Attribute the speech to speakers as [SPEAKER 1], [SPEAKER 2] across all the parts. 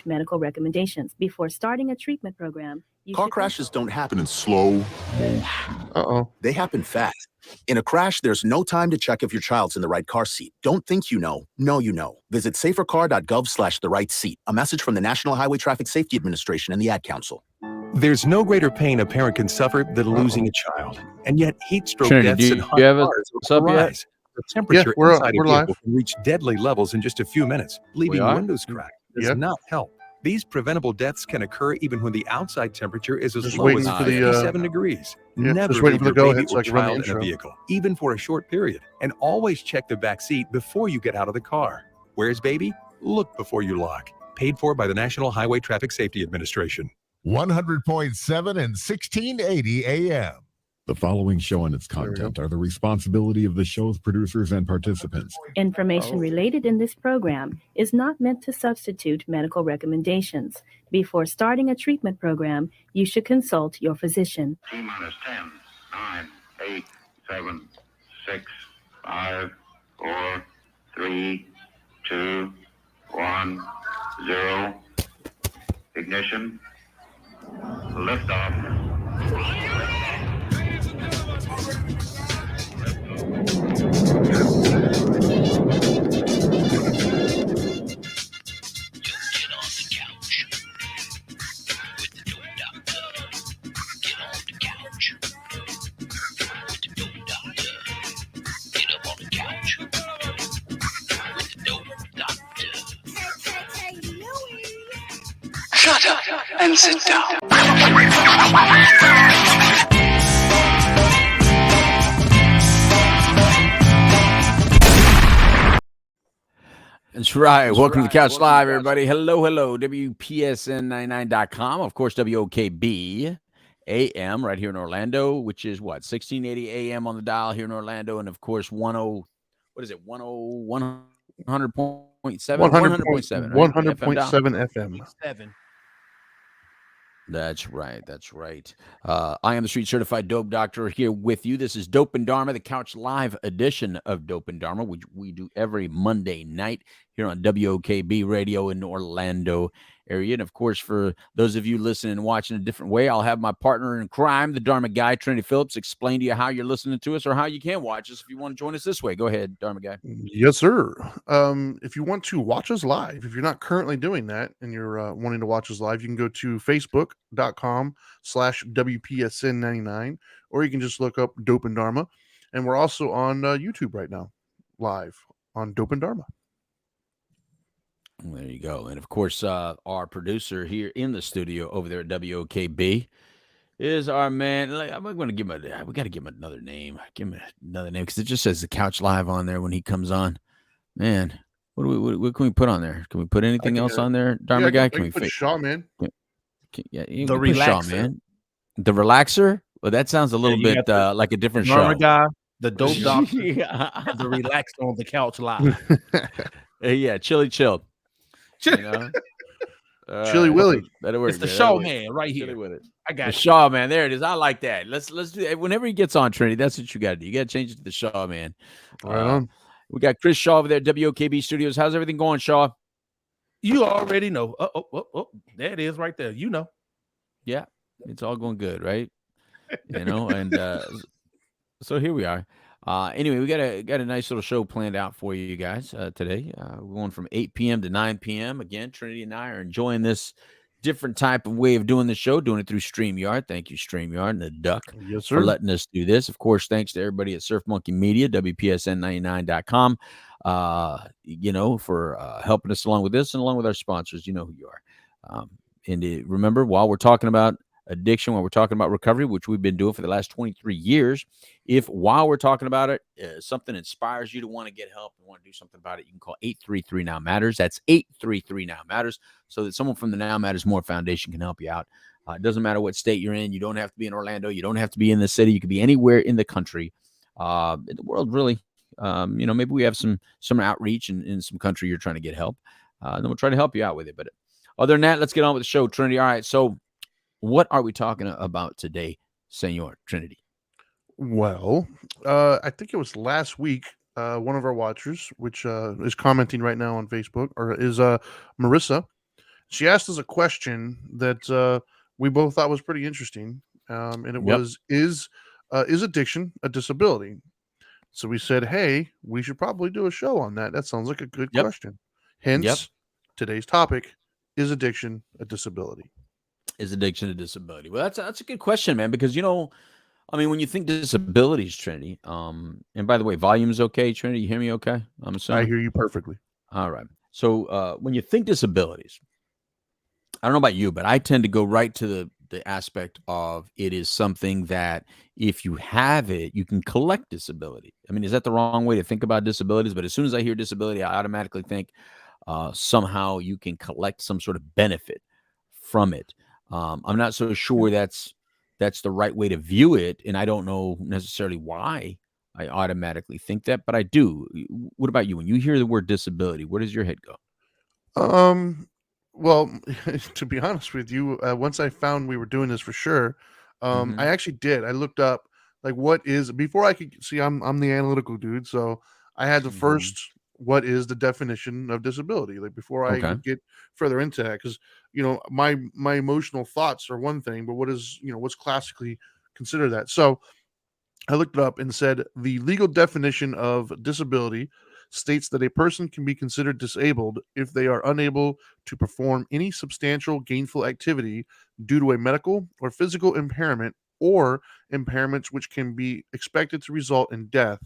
[SPEAKER 1] medical recommendations. Before starting a treatment program,
[SPEAKER 2] Car crashes don't happen in slow motion.
[SPEAKER 3] Uh-oh.
[SPEAKER 2] They happen fast. In a crash, there's no time to check if your child's in the right car seat. Don't think you know. Know you know. Visit safercar.gov/the-right-seat. A message from the National Highway Traffic Safety Administration and the Ad Council.
[SPEAKER 4] There's no greater pain a parent can suffer than losing a child. And yet heat stroke
[SPEAKER 5] Trinity,
[SPEAKER 4] deaths
[SPEAKER 5] do
[SPEAKER 4] and
[SPEAKER 5] you
[SPEAKER 4] hot
[SPEAKER 5] have a
[SPEAKER 4] cars
[SPEAKER 5] sub
[SPEAKER 4] are on the
[SPEAKER 5] yet?
[SPEAKER 4] rise. The temperature
[SPEAKER 3] we're
[SPEAKER 4] inside a
[SPEAKER 3] live.
[SPEAKER 4] vehicle can reach deadly levels in just a few minutes. Leaving
[SPEAKER 5] are?
[SPEAKER 4] windows cracked does
[SPEAKER 3] Yeah.
[SPEAKER 4] not help. These preventable deaths can occur even when the outside temperature is as
[SPEAKER 3] Just
[SPEAKER 4] low
[SPEAKER 3] waiting
[SPEAKER 4] as
[SPEAKER 3] for the,
[SPEAKER 4] 57 degrees.
[SPEAKER 3] yeah,
[SPEAKER 4] Never
[SPEAKER 3] just waiting
[SPEAKER 4] leave
[SPEAKER 3] for the
[SPEAKER 4] your
[SPEAKER 3] go-ahead
[SPEAKER 4] baby
[SPEAKER 3] so
[SPEAKER 4] or
[SPEAKER 3] I can run the
[SPEAKER 4] child in a
[SPEAKER 3] intro.
[SPEAKER 4] vehicle, even for a short period. And always check the back seat before you get out of the car. Where's baby? Look before you lock. Paid for by the National Highway Traffic Safety Administration.
[SPEAKER 6] 100.7 and 1680 AM. The following show and its
[SPEAKER 3] There we go.
[SPEAKER 6] content are the responsibility of the show's producers and participants.
[SPEAKER 1] Information related in this program is not meant to substitute medical recommendations. Before starting a treatment program, you should consult your physician.
[SPEAKER 7] T-minus 10, 9, 8, 7, 6, 5, 4, 3, 2, 1, 0. Ignition. Liftoff.
[SPEAKER 8] Shut up and sit down.
[SPEAKER 5] That's right. Welcome to the Couch Live, everybody. Hello, WPSN99.com. Of course, WOKB AM right here in Orlando, which is what? 1680 AM on the dial here in Orlando. And of course, 100.7? 100.7.
[SPEAKER 3] 100.7 FM.
[SPEAKER 9] 7.
[SPEAKER 5] That's right. That's right. I am the street certified dope doctor here with you. This is Dope and Dharma, the Couch Live edition of Dope and Dharma, which we do every Monday night here on WOKB radio in Orlando area. And of course, for those of you listening and watching a different way, I'll have my partner in crime, the Dharma guy, Trinity Phillips, explain to you how you're listening to us or how you can watch us if you want to join us this way. Go ahead, Dharma guy.
[SPEAKER 3] Yes, sir. If you want to watch us live, if you're not currently doing that and you're wanting to watch us live, you can go to facebook.com/WPSN99, or you can just look up Dope and Dharma. And we're also on YouTube right now, live on Dope and Dharma.
[SPEAKER 5] There you go. And of course, our producer here in the studio over there at WOKB is our man. I'm going to give him we got to give him another name. Give him another name because it just says the Couch Live on there when he comes on. Man, what can we put on there? Can we put anything else on there, Dharma guy? Can we
[SPEAKER 3] put Shaw, man?
[SPEAKER 5] Yeah,
[SPEAKER 9] The Relaxer.
[SPEAKER 5] man. The Relaxer? Well, that sounds a little bit like a different
[SPEAKER 9] Dharma
[SPEAKER 5] show.
[SPEAKER 9] guy, the dope doctor,
[SPEAKER 5] Yeah.
[SPEAKER 9] the Relaxer on the Couch Live.
[SPEAKER 5] Yeah, Chili Chill. You know?
[SPEAKER 3] Chili Willy.
[SPEAKER 5] That'll work.
[SPEAKER 9] It's the
[SPEAKER 5] yeah,
[SPEAKER 9] show
[SPEAKER 5] that'll work.
[SPEAKER 9] man right
[SPEAKER 5] Chili
[SPEAKER 9] here.
[SPEAKER 5] with it.
[SPEAKER 9] I
[SPEAKER 5] The
[SPEAKER 9] got you.
[SPEAKER 5] Shaw man, there it is. I like that. Let's do that. Whenever he gets on, Trinity, that's what you got to do. You got to change it to the Shaw man.
[SPEAKER 3] Right on.
[SPEAKER 5] We got Chris Shaw over there at WOKB Studios. How's everything going, Shaw?
[SPEAKER 9] You already know. Oh, there it is right there. You know.
[SPEAKER 5] Yeah, it's all going good, right? You know, and so here we are. Anyway, we got a nice little show planned out for you guys today. We're going from 8 p.m. to 9 p.m. Again, Trinity and I are enjoying this different type of way of doing the show, doing it through StreamYard. Thank you, StreamYard and the Duck,
[SPEAKER 3] Yes,
[SPEAKER 5] for
[SPEAKER 3] sir.
[SPEAKER 5] letting us do this. Of course, thanks to everybody at Surf Monkey Media, WPSN99.com, you know, for helping us along with this and along with our sponsors. You know who you are. Remember, while we're talking about addiction, while we're talking about recovery, which we've been doing for the last 23 years, if while we're talking about it, something inspires you to want to get help and want to do something about it, you can call 833 Now Matters. That's 833 Now Matters, so that someone from the Now Matters More Foundation can help you out. It doesn't matter what state you're in. You don't have to be in Orlando. You don't have to be in the city. You could be anywhere in the country, in the world, really. You know, maybe we have some outreach in some country you're trying to get help. Then we'll try to help you out with it. But other than that, let's get on with the show, Trinity. All right, so what are we talking about today, Senor Trinity?
[SPEAKER 3] Well, I think it was last week. One of our watchers, which is commenting right now on Facebook, or is Marissa, She asked us a question that we both thought was pretty interesting, and it
[SPEAKER 5] Yep.
[SPEAKER 3] was, is addiction a disability? So we said, hey, we should probably do a show on that. That sounds like a good
[SPEAKER 5] Yep.
[SPEAKER 3] question. Hence,
[SPEAKER 5] Yep.
[SPEAKER 3] today's topic, is addiction a disability?
[SPEAKER 5] Is addiction a disability? Well, that's a good question, man, because I mean, when you think disabilities, Trinity, and by the way, volume's okay, Trinity, you hear me okay? I'm
[SPEAKER 3] I
[SPEAKER 5] assuming.
[SPEAKER 3] hear you perfectly.
[SPEAKER 5] All right. So when you think disabilities, I don't know about you, but I tend to go right to the aspect of it is something that if you have it, you can collect disability. I mean, is that the wrong way to think about disabilities? But as soon as I hear disability, I automatically think somehow you can collect some sort of benefit from it. I'm not so sure that's the right way to view it, and I don't know necessarily why I automatically think that, but I do. What about you? When you hear the word disability, where does your head go?
[SPEAKER 3] Well, to be honest with you, once I found we were doing this for sure, I actually did. I looked up like what is before I could see. I'm the analytical dude, so I had to first what is the definition of disability, like before I
[SPEAKER 5] Okay.
[SPEAKER 3] would get further into that, because my emotional thoughts are one thing, but what is what's classically considered that. So I looked it up and said the legal definition of disability states that a person can be considered disabled if they are unable to perform any substantial gainful activity due to a medical or physical impairment or impairments which can be expected to result in death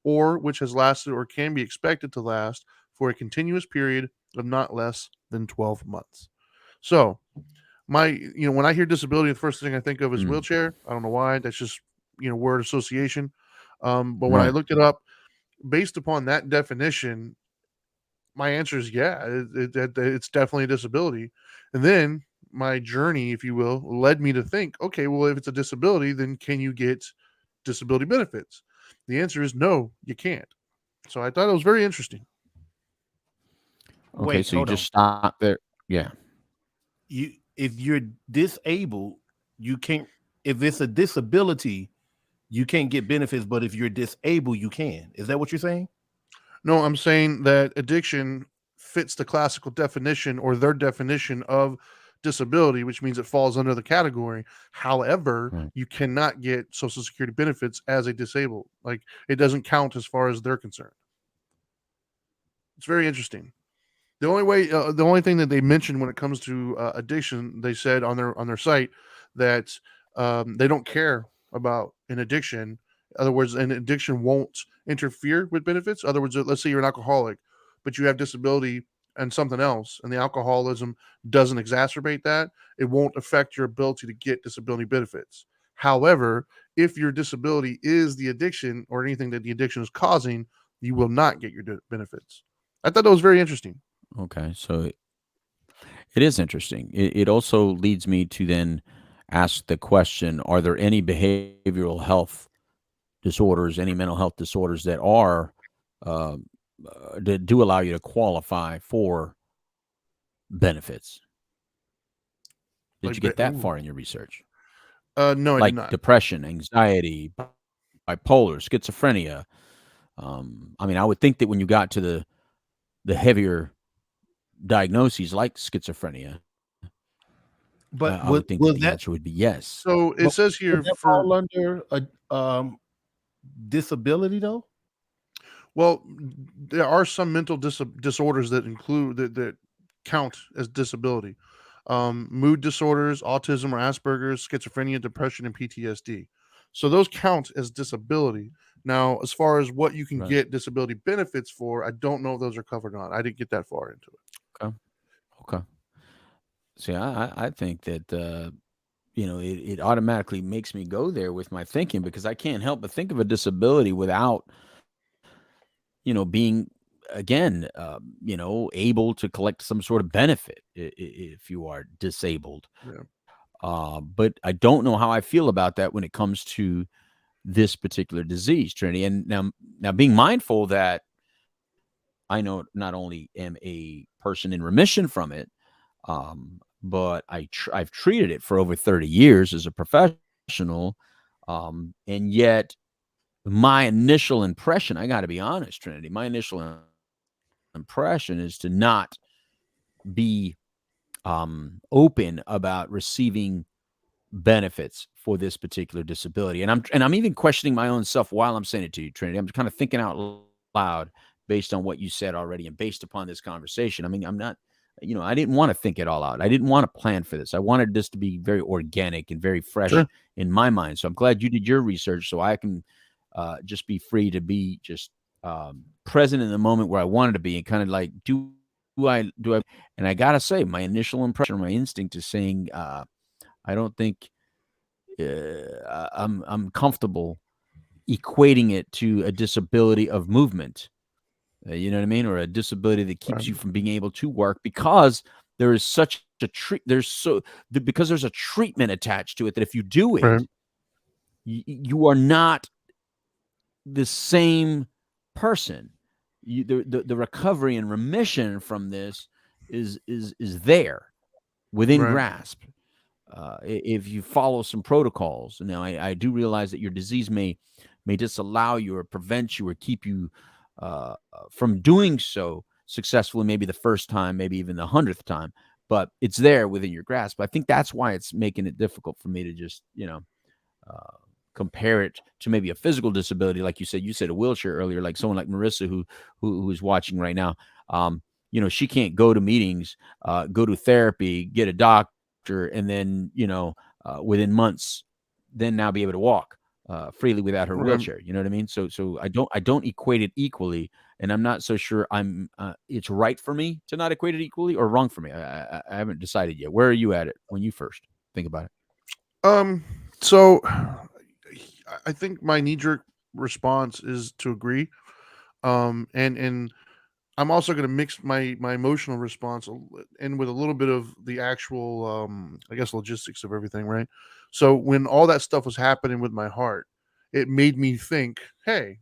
[SPEAKER 3] or which has lasted or can be expected to last for a continuous period of not less than 12 months. So, when I hear disability, the first thing I think of is
[SPEAKER 5] Mm,
[SPEAKER 3] wheelchair. I don't know why. That's just word association. But when I
[SPEAKER 5] right.
[SPEAKER 3] looked it up, based upon that definition, my answer is yeah, it's definitely a disability. And then my journey, if you will, led me to think, okay, well, if it's a disability, then can you get disability benefits? The answer is no, you can't. So I thought it was very interesting.
[SPEAKER 5] Okay,
[SPEAKER 9] Wait,
[SPEAKER 5] so you
[SPEAKER 9] hold
[SPEAKER 5] just
[SPEAKER 9] on.
[SPEAKER 5] stop there. Yeah.
[SPEAKER 9] If you're disabled, you can't. If it's a disability, you can't get benefits. But if you're disabled, you can. Is that what you're saying?
[SPEAKER 3] No, I'm saying that addiction fits the classical definition or their definition of disability, which means it falls under the category. However,
[SPEAKER 5] Right.
[SPEAKER 3] you cannot get Social Security benefits as a disabled. Like it doesn't count as far as they're concerned. It's very interesting. The only thing that they mentioned when it comes to addiction, they said on their site that they don't care about an addiction. In other words, an addiction won't interfere with benefits. In other words, let's say you're an alcoholic, but you have disability and something else, and the alcoholism doesn't exacerbate that. It won't affect your ability to get disability benefits. However, if your disability is the addiction or anything that the addiction is causing, you will not get your benefits. I thought that was very interesting.
[SPEAKER 5] Okay. So it is interesting. It also leads me to then ask the question: are there any behavioral health disorders, any mental health disorders that are uh, that do allow you to qualify for benefits? Did you
[SPEAKER 3] Like,
[SPEAKER 5] get that
[SPEAKER 3] ooh.
[SPEAKER 5] far in your research?
[SPEAKER 3] No, I did
[SPEAKER 5] Like
[SPEAKER 3] not.
[SPEAKER 5] depression, anxiety, bipolar, schizophrenia. I mean, I would think that when you got to the heavier diagnoses like schizophrenia,
[SPEAKER 9] But
[SPEAKER 5] I would think that
[SPEAKER 9] was
[SPEAKER 5] the
[SPEAKER 9] that
[SPEAKER 5] answer would be yes.
[SPEAKER 3] So it
[SPEAKER 9] but
[SPEAKER 3] says
[SPEAKER 9] would
[SPEAKER 3] here
[SPEAKER 9] that
[SPEAKER 3] for
[SPEAKER 9] fall under a disability though?
[SPEAKER 3] well, there are some mental disorders that include that count as disability. Mood disorders, autism or Asperger's, schizophrenia, depression, and PTSD. So those count as disability. Now, as far as what you can
[SPEAKER 5] Right.
[SPEAKER 3] get disability benefits for, I don't know if those are covered or not. I didn't get that far into it.
[SPEAKER 5] Okay. Okay. See, I think that it automatically makes me go there with my thinking because I can't help but think of a disability without being again able to collect some sort of benefit if you are disabled.
[SPEAKER 3] Yeah.
[SPEAKER 5] But I don't know how I feel about that when it comes to this particular disease, Trinity. And now being mindful that I know not only am a person in remission from it, but I've treated it for over 30 years as a professional, and yet my initial impression, I got to be honest, Trinity, my initial impression is to not be open about receiving benefits for this particular disability. And I'm even questioning my own self while I'm saying it to you, Trinity. I'm kind of thinking out loud based on what you said already and based upon this conversation. I mean, I'm not, I didn't want to think it all out. I didn't want to plan for this. I wanted this to be very organic and very fresh in my mind. So I'm glad you did your research so I can just be free to be just present in the moment where I wanted to be and kind of like, do I, and I got to say, my initial impression, my instinct is saying, I don't think I'm comfortable equating it to a disability of movement. You know what I mean? Or a disability that keeps you from being able to work because there is such a because there's a treatment attached to it that if you do it, you are not the same person. The recovery and remission from this is there within grasp. If you follow some protocols. Now, I do realize that your disease may disallow you or prevent you or keep you from doing so successfully, maybe the first time, maybe even the 100th time, but it's there within your grasp. I think that's why it's making it difficult for me to just, compare it to maybe a physical disability. Like you said a wheelchair earlier, like someone like Marissa who is watching right now. She can't go to meetings, go to therapy, get a doctor, and then, within months, then now be able to walk freely without her wheelchair. You know what I mean? So I don't equate it equally, and I'm not so sure it's right for me to not equate it equally or wrong for me. I haven't decided yet. Where are you at it when you first think about it?
[SPEAKER 3] So I think my knee-jerk response is to agree. And I'm also going to mix my emotional response in with a little bit of the actual, I guess, logistics of everything, right? So when all that stuff was happening with my heart, it made me think, hey,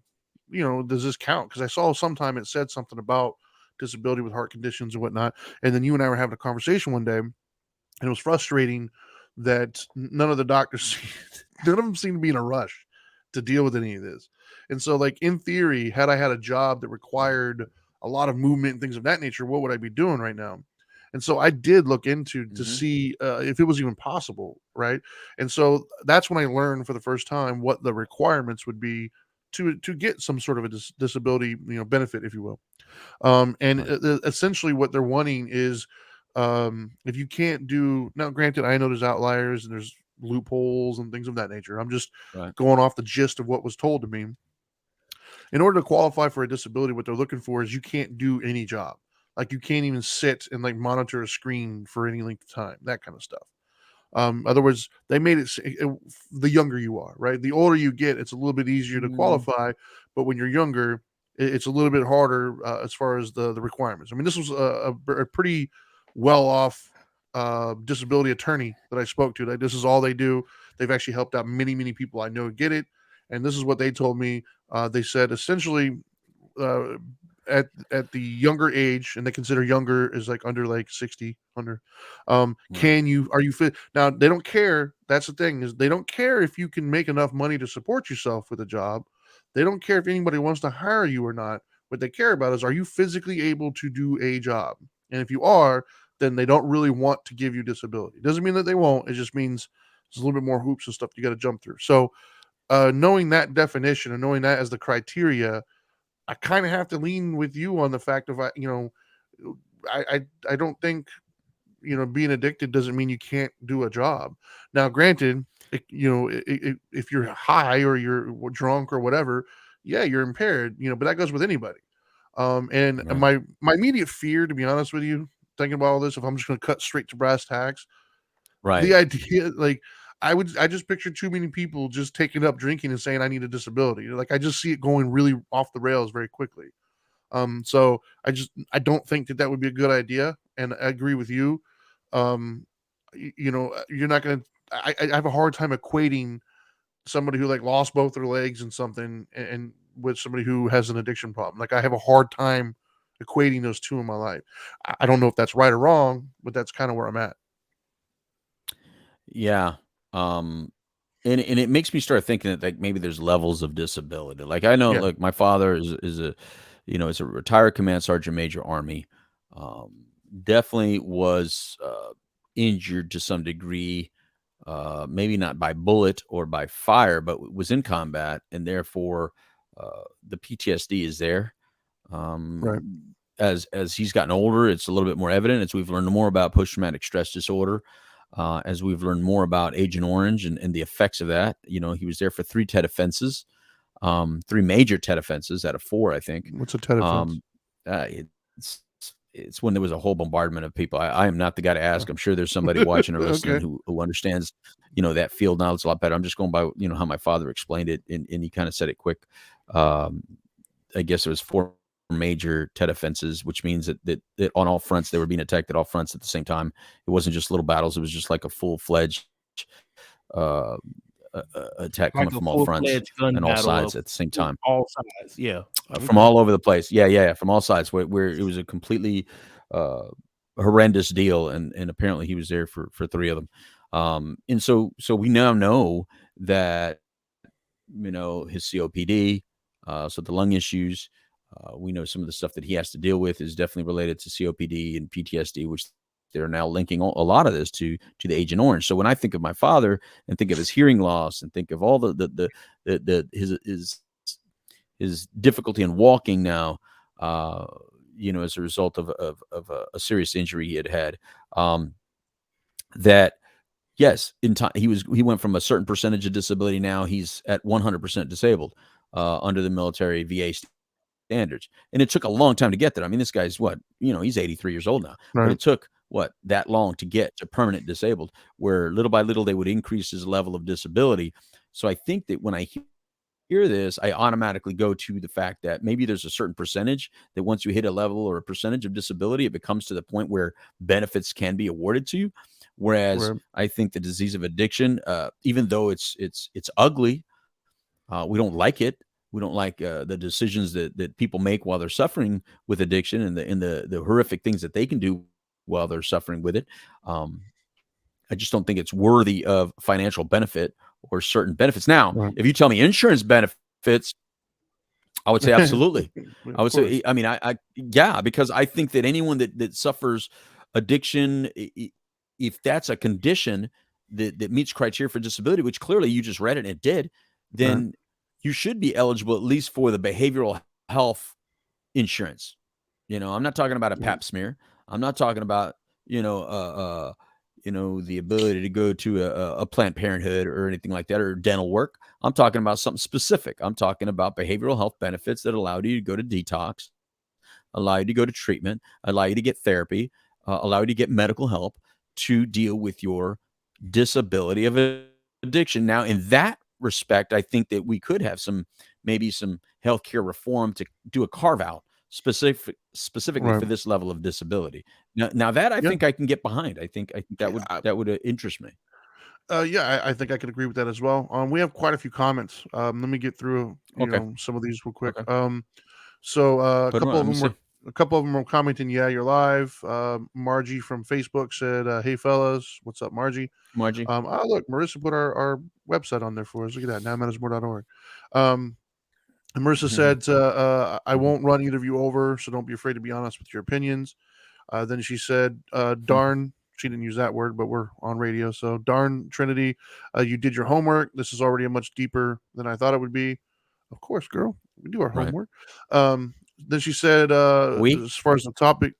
[SPEAKER 3] does this count? Because I saw sometime it said something about disability with heart conditions and whatnot. And then you and I were having a conversation one day, and it was frustrating that none of the doctors, none of them seemed to be in a rush to deal with any of this. And so, like, in theory, had I had a job that required a lot of movement and things of that nature, what would I be doing right now? And so I did look into to see if it was even possible, right? And so that's when I learned for the first time what the requirements would be to get some sort of a disability, benefit, if you will. Essentially what they're wanting is if you can't do, now granted, I know there's outliers and there's loopholes and things of that nature. I'm just going off the gist of what was told to me. In order to qualify for a disability, what they're looking for is you can't do any job. Like you can't even sit and like monitor a screen for any length of time, that kind of stuff. In other words, they made it the younger you are, right? The older you get, it's a little bit easier to qualify. But when you're younger, it's a little bit harder as far as the requirements. I mean, this was a pretty well-off disability attorney that I spoke to. Like, this is all they do. They've actually helped out many, many people I know get it. And this is what they told me. They said essentially at the younger age, and they consider younger is like under like 60, under. Are you fit? Now they don't care. That's the thing, is they don't care if you can make enough money to support yourself with a job. They don't care if anybody wants to hire you or not. What they care about is, are you physically able to do a job? And if you are, then they don't really want to give you disability. It doesn't mean that they won't. It just means there's a little bit more hoops and stuff you got to jump through. So knowing that definition and knowing that as the criteria, I kind of have to lean with you on the fact of, I don't think, being addicted doesn't mean you can't do a job. Now, granted, if you're high or you're drunk or whatever, yeah, you're impaired, but that goes with anybody. My immediate fear, to be honest with you, thinking about all this, if I'm just going to cut straight to brass tacks, the idea, like, I just picture too many people just taking up drinking and saying I need a disability. Like, I just see it going really off the rails very quickly. So I don't think that would be a good idea. And I agree with you. You're not going to, I have a hard time equating somebody who like lost both their legs and something and with somebody who has an addiction problem. Like, I have a hard time equating those two in my life. I don't know if that's right or wrong, but that's kind of where I'm at.
[SPEAKER 5] Yeah. And it makes me start thinking that like maybe there's levels of disability. Like, I know, like, my father is a, is a retired command sergeant major Army. definitely was injured to some degree, maybe not by bullet or by fire, but was in combat, and therefore the PTSD is there.
[SPEAKER 3] Right.
[SPEAKER 5] As he's gotten older, it's a little bit more evident as we've learned more about post-traumatic stress disorder, as we've learned more about Agent Orange and the effects of that. You know, he was there for 3 TED offenses, 3 major TED offenses out of 4, I think.
[SPEAKER 3] What's a TED offense?
[SPEAKER 5] It's when there was a whole bombardment of people. I am not the guy to ask. I'm sure there's somebody watching or listening
[SPEAKER 3] Okay.
[SPEAKER 5] who understands, you know, that field knowledge a lot better. I'm just going by, you know, how my father explained it, and he kind of said it quick. I guess it was 4 major TED offenses, which means that on all fronts they were being attacked at all fronts at the same time. It wasn't just little battles; it was just like a full-fledged attack coming
[SPEAKER 9] Like a
[SPEAKER 5] from all fronts
[SPEAKER 9] full-fledged gun
[SPEAKER 5] and all
[SPEAKER 9] battle
[SPEAKER 5] sides
[SPEAKER 9] of
[SPEAKER 5] at the same time.
[SPEAKER 9] all sides. Yeah.
[SPEAKER 5] From all over the place. Yeah, from all sides, where it was a completely horrendous deal, and apparently he was there for 3 of them. And so we now know that, you know, his COPD, so the lung issues, we know some of the stuff that he has to deal with is definitely related to COPD and PTSD, which they're now linking a lot of this to the Agent Orange. So when I think of my father and think of his hearing loss and think of all his difficulty in walking now, you know, as a result of a serious injury he had, that yes, in time he went from a certain percentage of disability. Now he's at 100% disabled under the military VA standards, and it took a long time to get there. I mean, this guy's he's 83 years old now, but
[SPEAKER 3] Right.
[SPEAKER 5] it took that long to get to permanent disabled, where little by little they would increase his level of disability. So I think that when I hear this, I automatically go to the fact that maybe there's a certain percentage that once you hit a level or a percentage of disability, it becomes to the point where benefits can be awarded to you. Whereas
[SPEAKER 3] Right.
[SPEAKER 5] I think the disease of addiction, even though it's ugly, we don't like it. We don't like the decisions that people make while they're suffering with addiction, and the horrific things that they can do while they're suffering with it. I just don't think it's worthy of financial benefit or certain benefits. Now,
[SPEAKER 3] Right.
[SPEAKER 5] if you tell me insurance benefits, I would say absolutely. I would
[SPEAKER 3] Of course.
[SPEAKER 5] say, I mean, yeah, because I think that anyone that suffers addiction, if that's a condition that meets criteria for disability, which clearly you just read it and it did, then you should be eligible at least for the behavioral health insurance. You know, I'm not talking about a pap smear. I'm not talking about, the ability to go to a Planned Parenthood or anything like that, or dental work. I'm talking about something specific. I'm talking about behavioral health benefits that allow you to go to detox, allow you to go to treatment, allow you to get therapy, allow you to get medical help to deal with your disability of addiction. Now, in that respect, I think that we could have maybe some healthcare reform to do a carve out specifically
[SPEAKER 3] Right.
[SPEAKER 5] for this level of disability. Now that I
[SPEAKER 3] Yeah.
[SPEAKER 5] think I can get behind. I think that would interest me.
[SPEAKER 3] Yeah, I think I could agree with that as well. We have quite a few comments. Let me get through,
[SPEAKER 5] Okay.
[SPEAKER 3] some of these real quick.
[SPEAKER 5] Okay.
[SPEAKER 3] So a
[SPEAKER 5] Put 'em
[SPEAKER 3] couple
[SPEAKER 5] on,
[SPEAKER 3] of
[SPEAKER 5] let me
[SPEAKER 3] them
[SPEAKER 5] see.
[SPEAKER 3] a couple of them were commenting. Yeah, you're live. Margie from Facebook said, "Hey fellas, what's up, Margie?"
[SPEAKER 5] Margie.
[SPEAKER 3] Look, Marissa put our website on there for us. Look at that, nowmatters.org. And Marissa said, "I won't run either of you over, so don't be afraid to be honest with your opinions." Then she said, "Darn." She didn't use that word, but we're on radio. So, darn Trinity, you did your homework. This is already a much deeper than I thought it would be. Of course, girl, we do our
[SPEAKER 5] Right.
[SPEAKER 3] homework. Then she said,
[SPEAKER 5] We?
[SPEAKER 3] as far as the topic,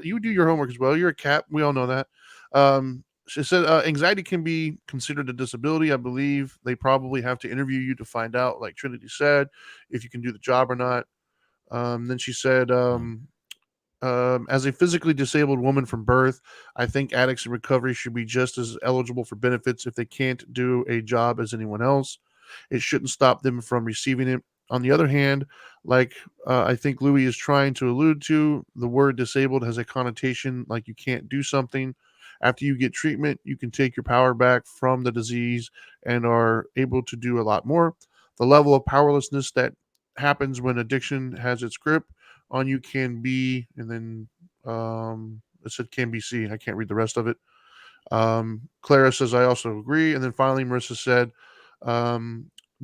[SPEAKER 3] you do your homework as well. You're a cat. We all know that. She said, anxiety can be considered a disability. I believe they probably have to interview you to find out, like Trinity said, if you can do the job or not. Then she said, as a physically disabled woman from birth, I think addicts in recovery should be just as eligible for benefits if they can't do a job as anyone else. It shouldn't stop them from receiving it. On the other hand, like I think Louis is trying to allude to, the word disabled has a connotation like you can't do something. After you get treatment, you can take your power back from the disease and are able to do a lot more. The level of powerlessness that happens when addiction has its grip on you can be, and then it said can be C. I can't read the rest of it. Clara says, I also agree. And then finally, Marissa said,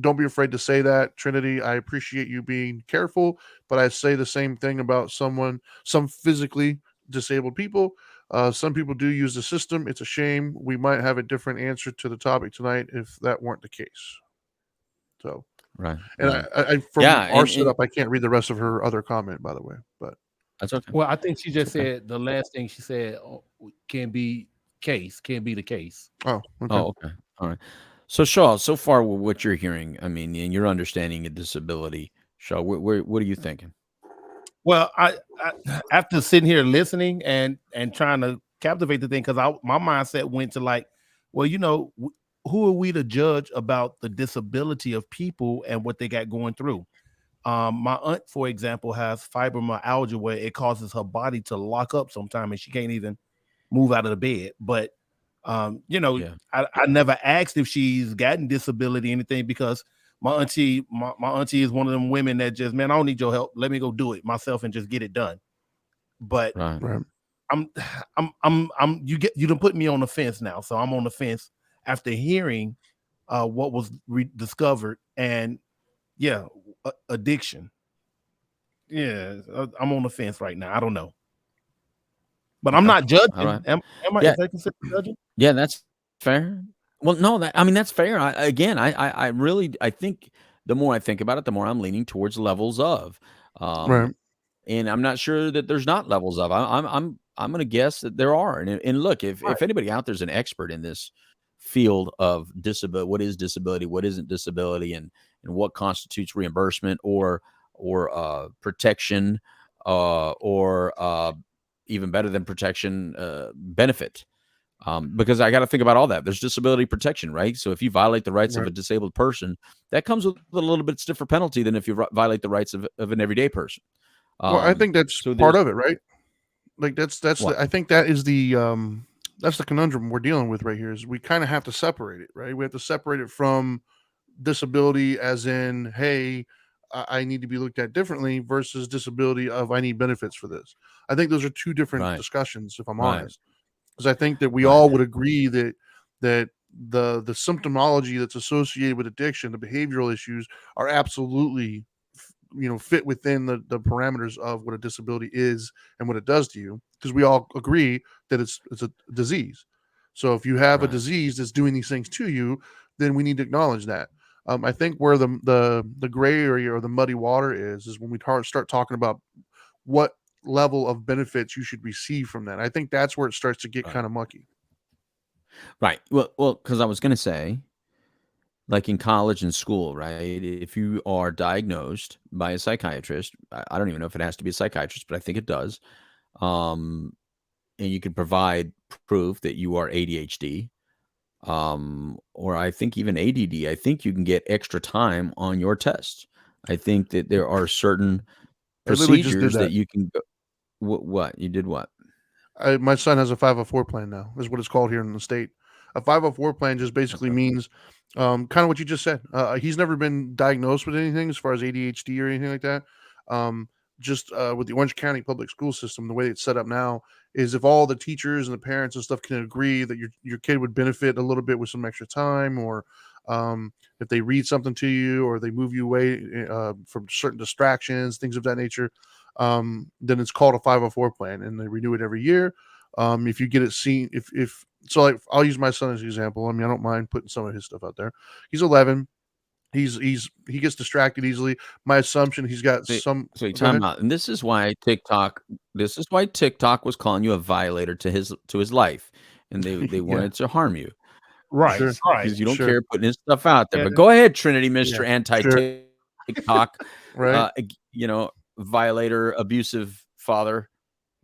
[SPEAKER 3] don't be afraid to say that. Trinity, I appreciate you being careful, but I say the same thing about some physically disabled people. Some people do use the system. It's a shame. We might have a different answer to the topic tonight if that weren't the case. So,
[SPEAKER 5] Right.
[SPEAKER 3] and
[SPEAKER 5] right.
[SPEAKER 3] I from
[SPEAKER 5] Yeah,
[SPEAKER 3] our
[SPEAKER 5] and
[SPEAKER 3] setup, I can't read the rest of her other comment, by the way. But
[SPEAKER 5] that's okay.
[SPEAKER 9] Well, I think she just
[SPEAKER 5] Okay.
[SPEAKER 9] said the last thing she said can be the case.
[SPEAKER 3] oh, okay.
[SPEAKER 5] Oh, okay. All right. So, Shaw, so far with what you're hearing, I mean, in your understanding of disability, Shaw, what are you thinking?
[SPEAKER 9] Well, I after sitting here listening and trying to captivate the thing, because my mindset went to like, well, who are we to judge about the disability of people and what they got going through? My aunt, for example, has fibromyalgia where it causes her body to lock up sometimes and she can't even move out of the bed. But
[SPEAKER 5] Yeah.
[SPEAKER 9] I never asked if she's gotten disability or anything, because my auntie is one of them women that just, man, I don't need your help. Let me go do it myself and just get it done. But
[SPEAKER 5] Right.
[SPEAKER 3] Right.
[SPEAKER 9] you done put me on the fence now. So I'm on the fence after hearing what was discovered, and addiction. Yeah, I'm on the fence right now. I don't know. But I'm not judging.
[SPEAKER 5] All right.
[SPEAKER 9] Am I?
[SPEAKER 5] Yeah.
[SPEAKER 9] Is that considered judging?
[SPEAKER 5] Yeah, that's fair. Well, no, that's fair. I really, I think the more I think about it, the more I'm leaning towards levels of,
[SPEAKER 3] Right.
[SPEAKER 5] and I'm not sure that there's not levels of. I'm going to guess that there are. And look, if anybody out there's an expert in this field of disability, what is disability, what isn't disability, and what constitutes reimbursement or protection, or even better than protection, benefit. Because I got to think about all that. There's disability protection, right? So if you violate the rights of
[SPEAKER 3] Right.
[SPEAKER 5] a disabled person, that comes with a little bit stiffer penalty than if you violate the rights of an everyday person.
[SPEAKER 3] Well, I think that's
[SPEAKER 5] so
[SPEAKER 3] part
[SPEAKER 5] there's
[SPEAKER 3] of it, right? Like that's
[SPEAKER 5] what?
[SPEAKER 3] I think that is that's the conundrum we're dealing with right here. Is we kind of have to separate it, right? We have to separate it from disability, as in, hey, I need to be looked at differently, versus disability of I need benefits for this. I think those are two different
[SPEAKER 5] Right.
[SPEAKER 3] discussions, if I'm
[SPEAKER 5] Right.
[SPEAKER 3] honest, because I think that we
[SPEAKER 5] Right.
[SPEAKER 3] all would agree that the symptomology that's associated with addiction, the behavioral issues, are absolutely fit within the parameters of what a disability is and what it does to you, because we all agree that it's a disease. So if you have a
[SPEAKER 5] Right.
[SPEAKER 3] disease that's doing these things to you, then we need to acknowledge that. I think where the gray area or the muddy water is when we start talking about what level of benefits you should receive from that. I think that's where it starts to get
[SPEAKER 5] Right.
[SPEAKER 3] kind of mucky.
[SPEAKER 5] Right. Well, because I was going to say, like in college and school, right? If you are diagnosed by a psychiatrist, I don't even know if it has to be a psychiatrist, but I think it does. And you can provide proof that you are ADHD, or I think even ADD. I think you can get extra time on your test. I think that there are certain
[SPEAKER 3] I literally just did
[SPEAKER 5] procedures that
[SPEAKER 3] that.
[SPEAKER 5] you can go. What you did? What?
[SPEAKER 3] My son has a 504 plan now, is what it's called here in the state. A 504 plan just basically
[SPEAKER 5] Okay.
[SPEAKER 3] means kind of what you just said. He's never been diagnosed with anything as far as ADHD or anything like that. Just with the Orange County public school system, the way it's set up now is if all the teachers and the parents and stuff can agree that your kid would benefit a little bit with some extra time, or if they read something to you, or they move you away from certain distractions, things of that nature, then it's called a 504 plan, and they renew it every year. If you get it seen, if so, like I'll use my son as an example. I mean, I don't mind putting some of his stuff out there. He's 11. He gets distracted easily. My assumption he's got
[SPEAKER 5] So,
[SPEAKER 3] some.
[SPEAKER 5] so
[SPEAKER 3] Go ahead.
[SPEAKER 5] time out, and this is why TikTok. This is why TikTok was calling you a violator to his life, and they
[SPEAKER 3] Yeah,
[SPEAKER 5] wanted to harm you
[SPEAKER 9] Right.
[SPEAKER 3] sure,
[SPEAKER 9] Right.
[SPEAKER 5] because you don't
[SPEAKER 3] sure.
[SPEAKER 5] care putting his stuff out there.
[SPEAKER 9] Yeah.
[SPEAKER 5] But go ahead, Trinity,
[SPEAKER 3] Yeah,
[SPEAKER 5] Mister Anti
[SPEAKER 3] sure.
[SPEAKER 5] TikTok,
[SPEAKER 3] Right.
[SPEAKER 5] violator, abusive father.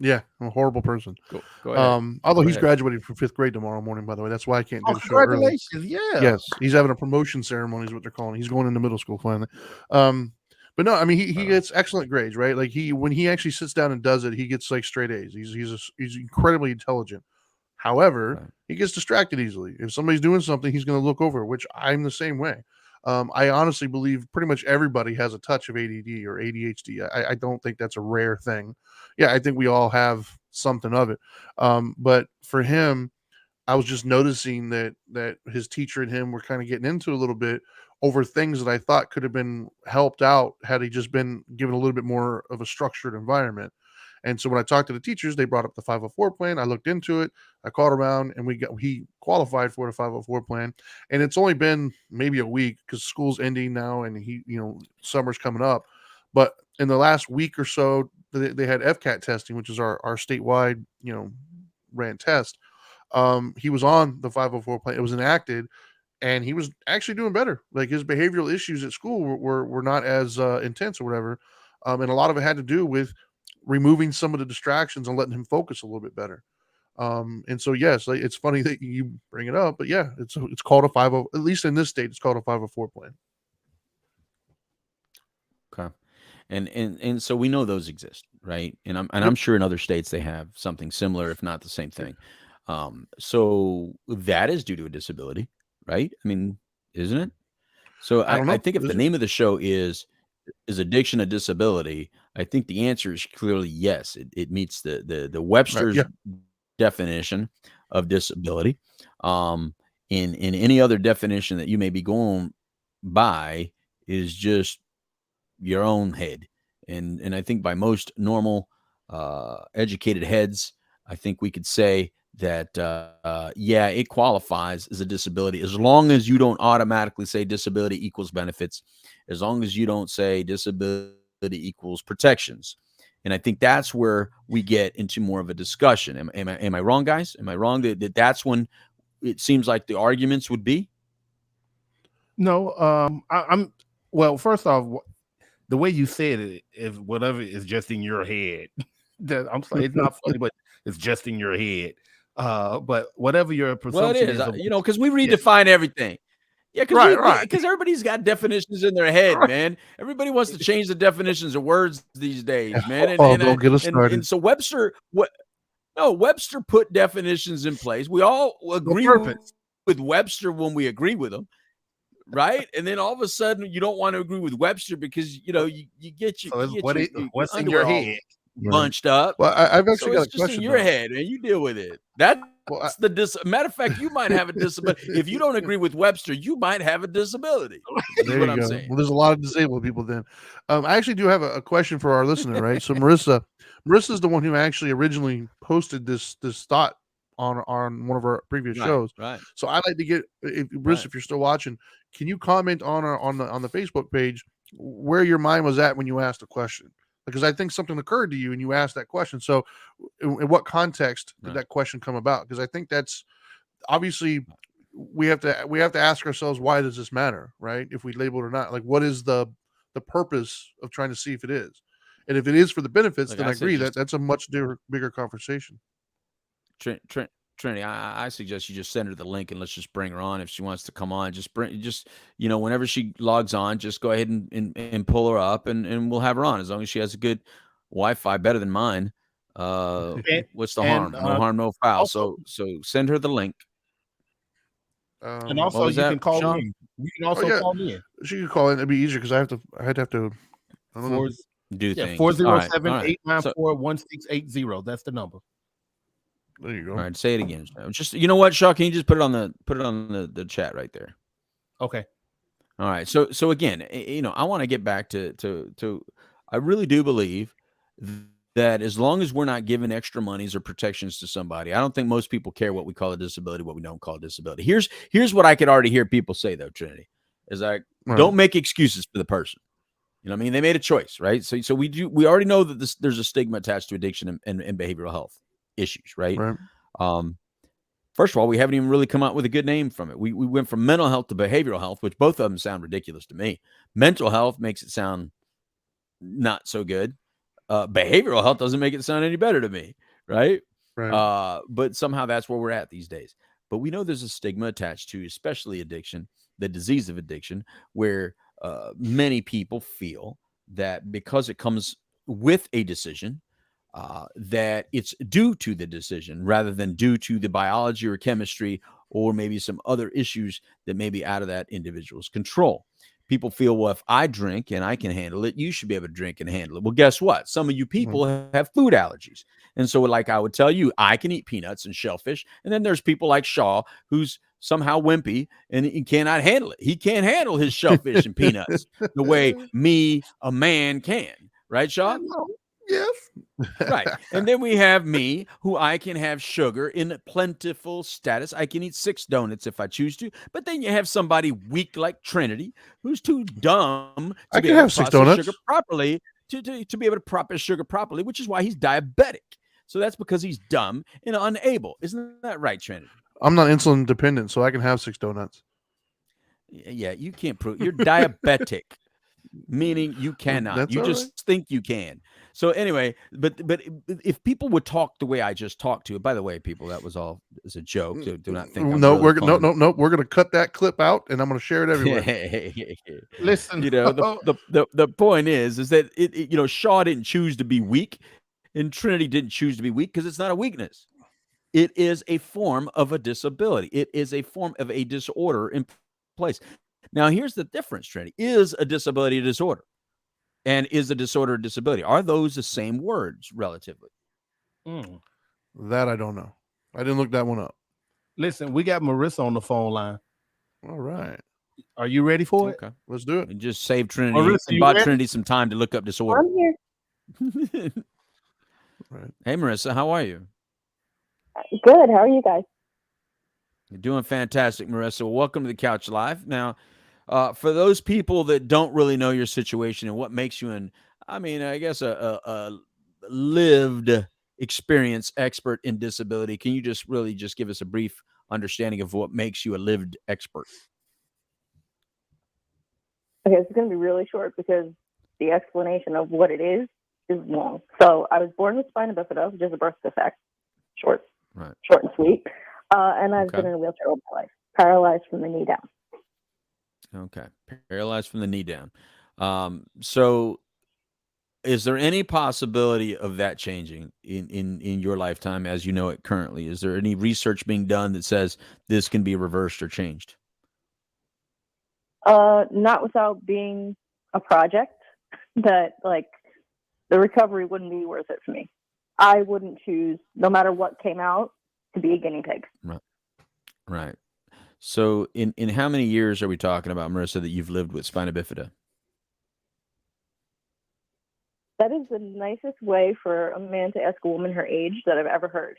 [SPEAKER 3] Yeah, I'm a horrible person.
[SPEAKER 5] Go ahead.
[SPEAKER 3] Although
[SPEAKER 5] Go
[SPEAKER 3] he's
[SPEAKER 5] ahead.
[SPEAKER 3] graduating from 5th grade tomorrow morning, by the way. That's why I can't do
[SPEAKER 9] Oh,
[SPEAKER 3] the show early.
[SPEAKER 9] congratulations! Yeah.
[SPEAKER 3] Yes, he's having a promotion ceremony, is what they're calling it. He's going into middle school finally. But no, I mean he gets excellent grades, right? Like when he actually sits down and does it, he gets like straight A's. He's incredibly intelligent. However,
[SPEAKER 5] Right.
[SPEAKER 3] he gets distracted easily. If somebody's doing something, he's going to look over, which I'm the same way. I honestly believe pretty much everybody has a touch of ADD or ADHD. I don't think that's a rare thing. Yeah, I think we all have something of it. But for him, I was just noticing that his teacher and him were kind of getting into a little bit over things that I thought could have been helped out had he just been given a little bit more of a structured environment. And so when I talked to the teachers, they brought up the 504 plan. I looked into it. I called around, and he qualified for the 504 plan. And it's only been maybe a week because school's ending now, and summer's coming up. But in the last week or so, they had FCAT testing, which is our statewide, ran test. He was on the 504 plan. It was enacted, and he was actually doing better. Like, his behavioral issues at school were not as intense or whatever. And a lot of it had to do with removing some of the distractions and letting him focus a little bit better. And so, yes, like, it's funny that you bring it up, but yeah, it's called a 50, at least in this state, it's called a 504 plan.
[SPEAKER 5] Okay. And so we know those exist, right? And I'm sure in other states they have something similar, if not the same thing. So that is due to a disability, right? I mean, isn't it? So
[SPEAKER 3] I don't know.
[SPEAKER 5] I think if the name of the show is addiction a disability, I think the answer is clearly yes. It meets the Webster's definition of disability. In any other definition that you may be going by is just your own head. And I think by most normal educated heads, I think we could say that it qualifies as a disability as long as you don't automatically say disability equals benefits, as long as you don't say disability equals protections. And I think that's where we get into more of a discussion. Am I wrong, guys? Am I wrong that that's when it seems like the arguments would be?
[SPEAKER 9] No, I'm well. First off, the way you said it, if whatever is just in your head, that I'm sorry, it's not funny, but it's just in your head. But whatever your presumption
[SPEAKER 5] is, because we redefine everything. Yeah, because everybody's got definitions in their head, man. Everybody wants to change the definitions of words these days, man.
[SPEAKER 3] Don't get us started.
[SPEAKER 5] And so Webster put definitions in place. We all agree with Webster when we agree with them, right? And then all of a sudden, you don't want to agree with Webster because you get
[SPEAKER 9] what's in your head
[SPEAKER 5] bunched up.
[SPEAKER 3] Well, I've actually got a
[SPEAKER 5] just
[SPEAKER 3] question
[SPEAKER 5] in your head, and you deal with it. That's matter of fact, you might have a disability. If you don't agree with Webster, you might have a disability.
[SPEAKER 3] There you go. Well, there's a lot of disabled people then. I actually do have a question for our listener, right? So Marissa's the one who actually originally posted this thought on one of our previous shows.
[SPEAKER 5] Right.
[SPEAKER 3] So I'd like to get Marissa, if you're still watching, can you comment on the Facebook page where your mind was at when you asked the question? Because I think something occurred to you and you asked that question. So in what context did that question come about? Because I think that's obviously we have to ask ourselves, why does this matter, right? If we label it or not, like, what is the purpose of trying to see if it is? And if it is for the benefits, then I agree that's a much bigger conversation.
[SPEAKER 5] Trinity, I suggest you just send her the link and let's just bring her on if she wants to come on. Whenever she logs on, just go ahead and pull her up and we'll have her on as long as she has a good Wi-Fi, better than mine. What's the harm? No harm, no foul.
[SPEAKER 9] Also,
[SPEAKER 5] so send her the link.
[SPEAKER 9] And also, you can call in. You can also call in.
[SPEAKER 3] She can call in. It'd be easier because I'd have to. I don't know.
[SPEAKER 5] Do things.
[SPEAKER 9] 407-894-1680. That's the number.
[SPEAKER 3] There you go.
[SPEAKER 5] All right, say it again. Just what, Shaw? Can you just put it on the chat right there?
[SPEAKER 9] Okay.
[SPEAKER 5] All right. So again, I want to get back to I really do believe that as long as we're not giving extra monies or protections to somebody, I don't think most people care what we call a disability, what we don't call a disability. Here's what I could already hear people say though, Trinity, is like, don't make excuses for the person. You know what I mean? They made a choice, right? So we already know that there's a stigma attached to addiction and behavioral health issues, right? First of all, we haven't even really come out with a good name from it. We went from mental health to behavioral health, which both of them sound ridiculous to me. Mental health makes it sound not so good. Behavioral health doesn't make it sound any better to me, right? But somehow that's where we're at these days. But we know there's a stigma attached to especially addiction, the disease of addiction, where many people feel that because it comes with a decision, that it's due to the decision rather than due to the biology or chemistry or maybe some other issues that may be out of that individual's control. People feel, well, if I drink and I can handle it, you should be able to drink and handle it. Well, guess what? Some of you people have food allergies. And so like I would tell you, I can eat peanuts and shellfish. And then there's people like Shaw, who's somehow wimpy and he cannot handle it. He can't handle his shellfish and peanuts the way me, a man, can. Right, Shaw?
[SPEAKER 3] Yes.
[SPEAKER 5] Right. And then we have me, who I can have sugar in plentiful status. I can eat 6 donuts if I choose to. But then you have somebody weak like Trinity, who's too dumb
[SPEAKER 3] I
[SPEAKER 5] to be
[SPEAKER 3] can
[SPEAKER 5] able
[SPEAKER 3] have
[SPEAKER 5] to
[SPEAKER 3] 6
[SPEAKER 5] process
[SPEAKER 3] donuts.
[SPEAKER 5] sugar properly, to be able to process sugar properly, which is why he's diabetic. So that's because he's dumb and unable. Isn't that right, Trinity?
[SPEAKER 3] I'm not insulin dependent, so I can have 6 donuts.
[SPEAKER 5] Yeah, you can't prove you're diabetic, meaning you cannot.
[SPEAKER 3] That's
[SPEAKER 5] You
[SPEAKER 3] all
[SPEAKER 5] just
[SPEAKER 3] right.
[SPEAKER 5] think you can. So anyway, but if people would talk the way I just talked to, by the way, people, that was all as a joke. So do not think I'm
[SPEAKER 3] No,
[SPEAKER 5] really
[SPEAKER 3] no. We're gonna cut that clip out, and I'm gonna share it everywhere.
[SPEAKER 9] Listen,
[SPEAKER 5] You know, the point is that you know, Shaw didn't choose to be weak, and Trinity didn't choose to be weak because it's not a weakness. It is a form of a disability. It is a form of a disorder in place. Now, here's the difference, Trinity. Is a disability a disorder? And is a disorder a disability? Are those the same words relatively?
[SPEAKER 3] That I don't know. I didn't look that one up.
[SPEAKER 9] Listen, we got Marissa on the phone line.
[SPEAKER 3] All right.
[SPEAKER 9] Are you ready for it?
[SPEAKER 5] Okay.
[SPEAKER 3] Let's do it.
[SPEAKER 5] And just save Trinity
[SPEAKER 9] Marissa,
[SPEAKER 5] and
[SPEAKER 9] you
[SPEAKER 5] bought
[SPEAKER 9] ready?
[SPEAKER 5] Trinity some time to look up disorder.
[SPEAKER 10] I'm here.
[SPEAKER 3] Right.
[SPEAKER 5] Hey, Marissa, how are you?
[SPEAKER 10] Good. How are you guys?
[SPEAKER 5] You're doing fantastic, Marissa. Well, welcome to the Couch Live. Now, for those people that don't really know your situation and what makes you I guess a lived experience expert in disability, can you just really just give us a brief understanding of what makes you a lived expert?
[SPEAKER 10] Okay, it's going to be really short because the explanation of what it is long. So I was born with spina bifida, which is a birth defect. Short and sweet. And I've been in a wheelchair all my life, paralyzed from the knee down.
[SPEAKER 5] Okay, paralyzed from the knee down. So is there any possibility of that changing in your lifetime as you know it currently? Is there any research being done that says this can be reversed or changed?
[SPEAKER 10] Not without being a project that, like, the recovery wouldn't be worth it for me. I wouldn't choose, no matter what came out, to be a guinea pig.
[SPEAKER 5] Right. So in how many years are we talking about, Marissa, that you've lived with spina bifida?
[SPEAKER 10] That is the nicest way for a man to ask a woman her age that I've ever heard.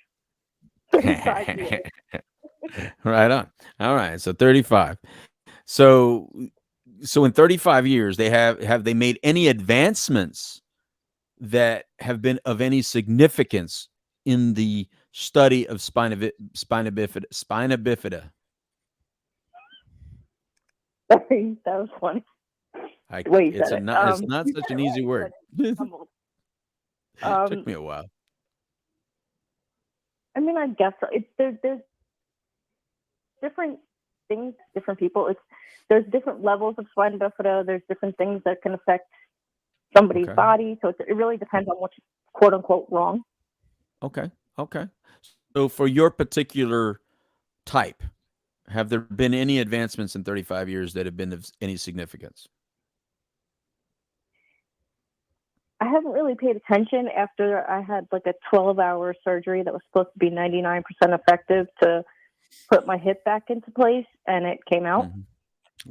[SPEAKER 10] 35 years.
[SPEAKER 5] Right on. All right. So 35. So in 35 years, have they made any advancements that have been of any significance in the study of spina bifida?
[SPEAKER 10] Sorry, that was funny.
[SPEAKER 5] It's not such an easy word. Took me a while.
[SPEAKER 10] I mean, I guess there's different things, different people. There's different levels of spina bifida. There's different things that can affect somebody's body. So it really depends on what's quote unquote wrong.
[SPEAKER 5] Okay. So for your particular type, have there been any advancements in 35 years that have been of any significance?
[SPEAKER 10] I haven't really paid attention after I had like a 12-hour surgery that was supposed to be 99% effective to put my hip back into place, and it came out.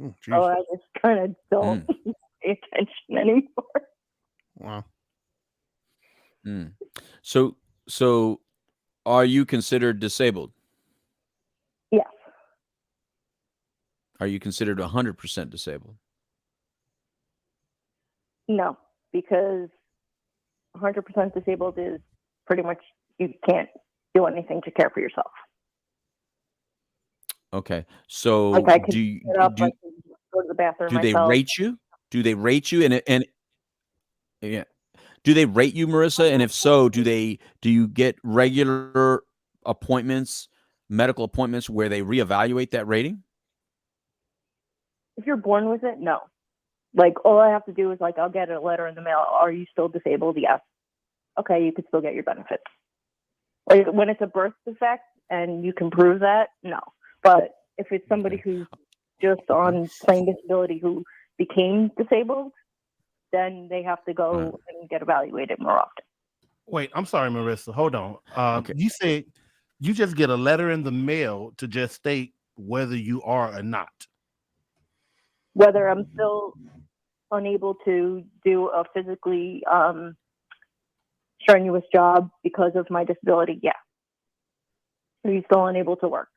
[SPEAKER 3] Oh,
[SPEAKER 10] so I just kind of don't pay attention anymore.
[SPEAKER 3] Wow.
[SPEAKER 5] So are you considered disabled?
[SPEAKER 10] Yes.
[SPEAKER 5] Are you considered 100% disabled?
[SPEAKER 10] No, because 100% disabled is pretty much you can't do anything to care for yourself.
[SPEAKER 5] Okay. So
[SPEAKER 10] like I can
[SPEAKER 5] do
[SPEAKER 10] get up, I can go to the bathroom
[SPEAKER 5] they
[SPEAKER 10] myself.
[SPEAKER 5] rate you? Do they rate you? And yeah. Do they rate you, Marissa? And if so, do you get regular appointments, medical appointments where they reevaluate that rating?
[SPEAKER 10] If you're born with it, no. Like, all I have to do is, like, I'll get a letter in the mail. Are you still disabled? Yes. Okay, you could still get your benefits. Like, when it's a birth defect and you can prove that, no. But if it's somebody who's just on plain disability who became disabled, then they have to go and get evaluated more often.
[SPEAKER 9] Wait, I'm sorry, Marissa. Hold on. You said you just get a letter in the mail to just state whether you are or not.
[SPEAKER 10] Whether I'm still unable to do a physically strenuous job because of my disability, yeah. Are you still unable to work?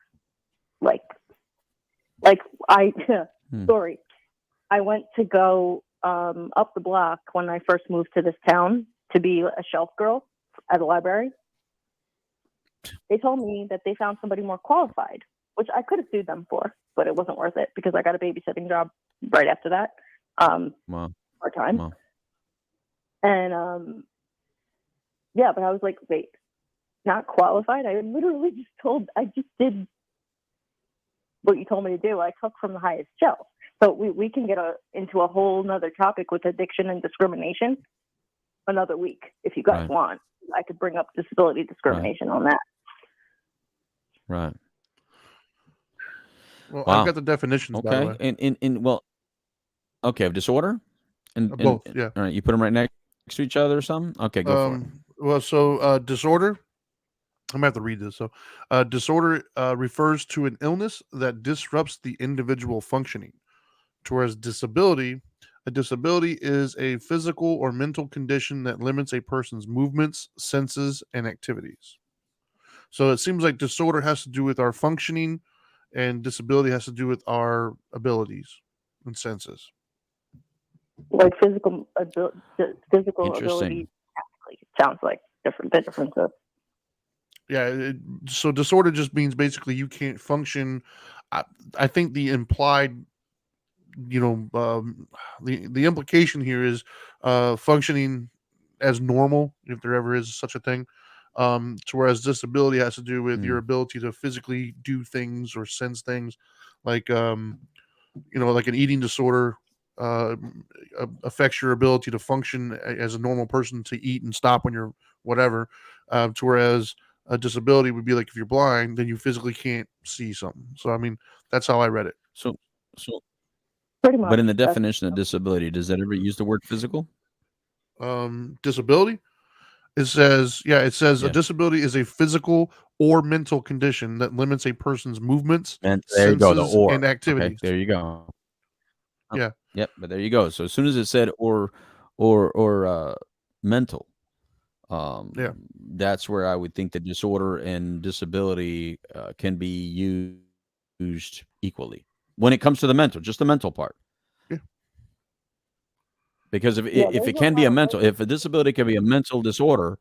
[SPEAKER 10] Like I story. I went to go up the block when I first moved to this town to be a shelf girl at a library. They told me that they found somebody more qualified, which I could have sued them for, but it wasn't worth it because I got a babysitting job right after that,
[SPEAKER 5] Wow.
[SPEAKER 10] part-time.
[SPEAKER 5] Wow.
[SPEAKER 10] And yeah, but I was like, wait, not qualified? I literally I just did what you told me to do. I took from the highest shelf. So we can get into a whole nother topic with addiction and discrimination another week if you guys
[SPEAKER 5] Right.
[SPEAKER 10] want. I could bring up disability discrimination on that.
[SPEAKER 5] Right.
[SPEAKER 3] Well,
[SPEAKER 5] Wow.
[SPEAKER 3] I've got the definitions, by the way.
[SPEAKER 5] Okay. Well, okay, of disorder?
[SPEAKER 3] Both, yeah.
[SPEAKER 5] All right, you put them right next to each other or something? Okay, go for it.
[SPEAKER 3] Well, so disorder, I'm gonna have to read this. So, disorder refers to an illness that disrupts the individual functioning, whereas a disability is a physical or mental condition that limits a person's movements, senses, and activities. So it seems like disorder has to do with our functioning, and disability has to do with our abilities and senses.
[SPEAKER 10] Like physical ability,
[SPEAKER 5] Interesting.
[SPEAKER 10] technically, it sounds like the differences.
[SPEAKER 3] Yeah, so disorder just means basically you can't function. I think the implied, the implication here is functioning as normal, if there ever is such a thing. To whereas disability has to do with your ability to physically do things or sense things, like like an eating disorder affects your ability to function as a normal person to eat and stop when you're whatever. To whereas a disability would be like if you're blind, then you physically can't see something. So I mean, that's how I read it.
[SPEAKER 5] So
[SPEAKER 10] Pretty much.
[SPEAKER 5] but in the definition of disability, does that ever use the word physical?
[SPEAKER 3] Disability. It says a
[SPEAKER 5] Yeah.
[SPEAKER 3] disability is a physical or mental condition that limits a person's movements,
[SPEAKER 5] And there you go, the
[SPEAKER 3] senses,
[SPEAKER 5] or.
[SPEAKER 3] and
[SPEAKER 5] Okay,
[SPEAKER 3] activities.
[SPEAKER 5] there you go.
[SPEAKER 3] Yeah.
[SPEAKER 5] Yep, but there you go. So as soon as it said or mental,
[SPEAKER 3] Yeah.
[SPEAKER 5] that's where I would think that disorder and disability can be used equally when it comes to the mental, just the mental part.
[SPEAKER 3] Yeah.
[SPEAKER 5] Because if
[SPEAKER 10] Yeah,
[SPEAKER 5] if
[SPEAKER 10] there's
[SPEAKER 5] it
[SPEAKER 10] a
[SPEAKER 5] can be
[SPEAKER 10] lot
[SPEAKER 5] a
[SPEAKER 10] of
[SPEAKER 5] mental,
[SPEAKER 10] ways.
[SPEAKER 5] if a disability can be a mental disorder,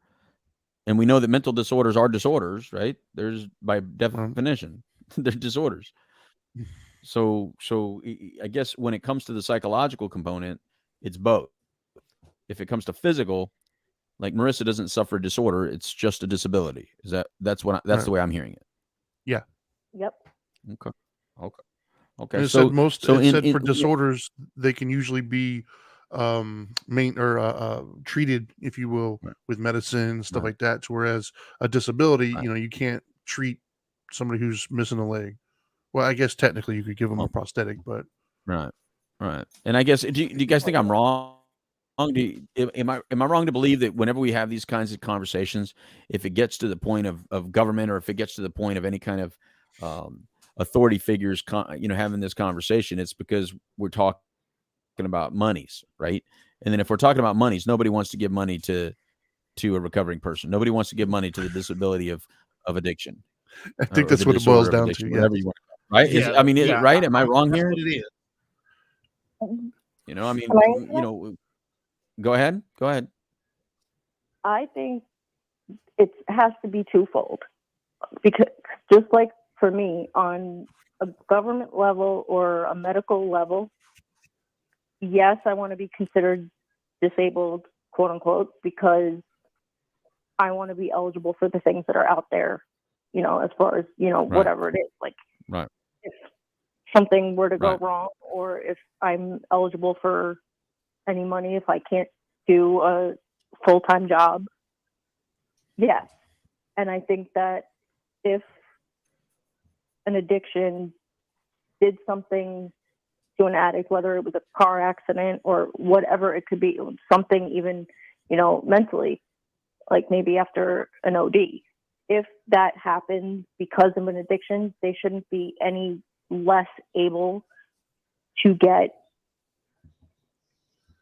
[SPEAKER 5] and we know that mental disorders are disorders, right? There's by definition, they're disorders. So I guess when it comes to the psychological component, it's both. If it comes to physical, like Marissa doesn't suffer a disorder, it's just a disability. That's
[SPEAKER 3] Right.
[SPEAKER 5] the way I'm hearing it.
[SPEAKER 3] Yeah.
[SPEAKER 10] Yep.
[SPEAKER 5] Okay.
[SPEAKER 3] And it
[SPEAKER 5] So
[SPEAKER 3] said for
[SPEAKER 5] in
[SPEAKER 3] disorders, they can usually be treated, if you will,
[SPEAKER 5] Right.
[SPEAKER 3] with medicine and stuff
[SPEAKER 5] Right.
[SPEAKER 3] like that. Whereas a disability,
[SPEAKER 5] Right.
[SPEAKER 3] you can't treat somebody who's missing a leg. Well, I guess technically you could give them a prosthetic, but
[SPEAKER 5] Right. And I guess do you guys think I'm wrong? Am I wrong to believe that whenever we have these kinds of conversations, if it gets to the point of government, or if it gets to the point of any kind of authority figures, having this conversation, it's because we're talking about monies, right? And then if we're talking about monies, nobody wants to give money to a recovering person. Nobody wants to give money to the disability of addiction.
[SPEAKER 3] I think
[SPEAKER 5] Or
[SPEAKER 3] that's
[SPEAKER 5] the
[SPEAKER 3] what it boils
[SPEAKER 5] disorder of
[SPEAKER 3] down
[SPEAKER 5] addiction,
[SPEAKER 3] to.
[SPEAKER 5] whatever you want to call it, right? Is it right? Am I wrong
[SPEAKER 9] That's
[SPEAKER 5] here?
[SPEAKER 9] what it is.
[SPEAKER 5] Go ahead.
[SPEAKER 10] I think it has to be twofold, because just like for me on a government level or a medical level, yes, I want to be considered disabled, quote unquote, because I want to be eligible for the things that are out there, as far as, whatever it is. Like,
[SPEAKER 5] Right.
[SPEAKER 10] if something were to go
[SPEAKER 5] Right.
[SPEAKER 10] wrong, or if I'm eligible for any money if I can't do a full-time job. Yes. And I think that if an addiction did something to an addict, whether it was a car accident or whatever it could be, something even, mentally, like maybe after an OD, if that happens because of an addiction, they shouldn't be any less able to get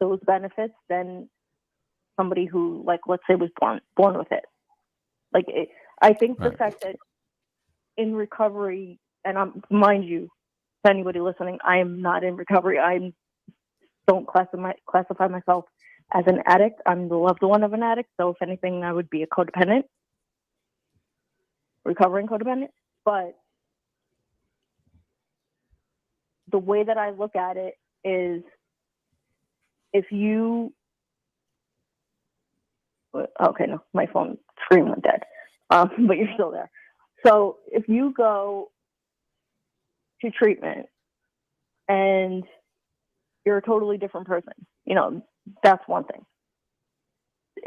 [SPEAKER 10] those benefits than somebody who, like, let's say was born with it. Like, I think the
[SPEAKER 5] Right.
[SPEAKER 10] fact that in recovery, and mind you, to anybody listening, I am not in recovery. I don't classify myself as an addict. I'm the loved one of an addict. So if anything, I would be a codependent, recovering codependent. But the way that I look at it is, if you, okay, no, my phone screen went dead, but you're still there. So if you go to treatment and you're a totally different person, you know, that's one thing.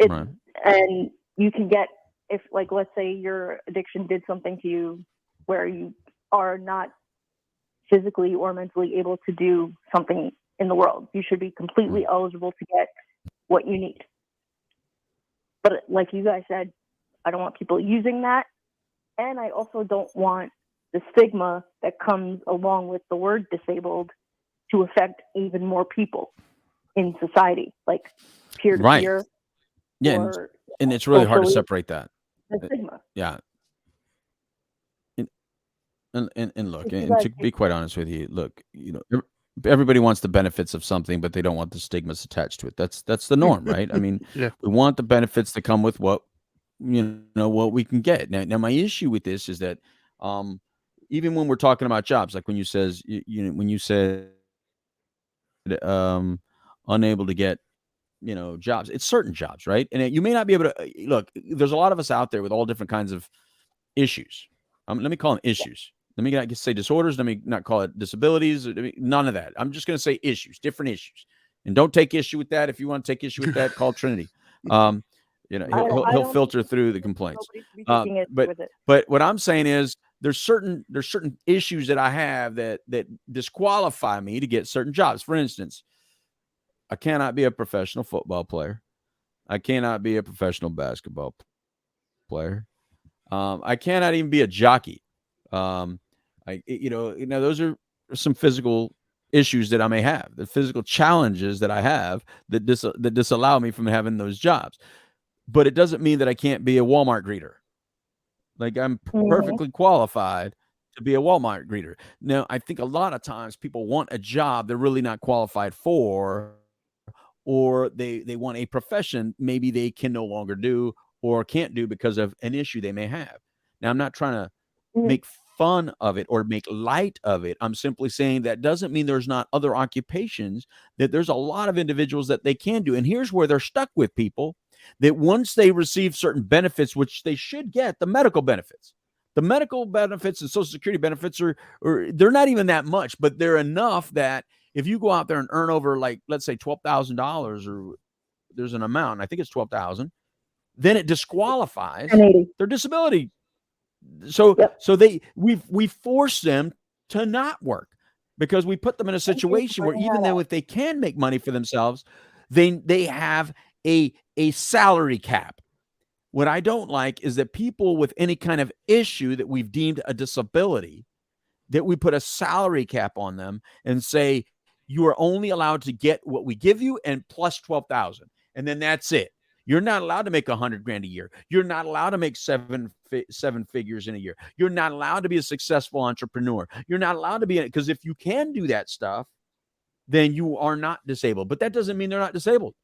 [SPEAKER 5] Right.
[SPEAKER 10] And you can get, if, like, let's say your addiction did something to you where you are not physically or mentally able to do something in the world, you should be completely eligible to get what you need. But like you guys said, I don't want people using that. And I also don't want the stigma that comes along with the word disabled to affect even more people in society, like peer to peer.
[SPEAKER 5] Yeah, and it's really hard to
[SPEAKER 10] socially,
[SPEAKER 5] separate that.
[SPEAKER 10] the stigma.
[SPEAKER 5] Yeah. And look,
[SPEAKER 10] If you
[SPEAKER 5] and
[SPEAKER 10] guys
[SPEAKER 5] to be quite honest with you, look, you know, everybody wants the benefits of something, but they don't want the stigmas attached to it. That's the norm, right? I mean,
[SPEAKER 3] Yeah.
[SPEAKER 5] we want the benefits that come with what, you know, what we can get. Now my issue with this is that even when we're talking about jobs, like when you says when you said unable to get, you know, jobs, it's certain jobs, right? And you may not be able to look, there's a lot of us out there with all different kinds of issues. Let me call them issues. Let me not say disorders. Let me not call it disabilities. None of that. I'm just going to say issues, different issues. And don't take issue with that. If you want to take issue with that, call Trinity. You know, he'll filter through the complaints. But what I'm saying is there's certain issues that I have that disqualify me to get certain jobs. For instance, I cannot be a professional football player. I cannot be a professional basketball player. I cannot even be a jockey. You know, those are some physical issues that I may have, the physical challenges that I have that disallow me from having those jobs. But it doesn't mean that I can't be a Walmart greeter. Like, I'm perfectly qualified to be a Walmart greeter. Now, I think a lot of times people want a job they're really not qualified for, or they want a profession maybe they can no longer do or can't do because of an issue they may have. Now, I'm not trying to make fun of it or make light of it. I'm simply saying that doesn't mean there's not other occupations, that there's a lot of individuals that they can do. And here's where they're stuck with people, that once they receive certain benefits, which they should get, the medical benefits and Social Security benefits are they're not even that much, but they're enough that if you go out there and earn over, like, let's say $12,000, or there's an amount, I think it's $12,000, then it disqualifies their disability. So we force them to not work because we put them in a situation where even though if they can make money for themselves, they have a salary cap. What I don't like is that people with any kind of issue that we've deemed a disability, that we put a salary cap on them and say, you are only allowed to get what we give you and plus 12,000. And then that's it. You're not allowed to make $100,000 a year. You're not allowed to make seven figures in a year. You're not allowed to be a successful entrepreneur. You're not allowed to be, because if you can do that stuff, then you are not disabled. But that doesn't mean they're not disabled.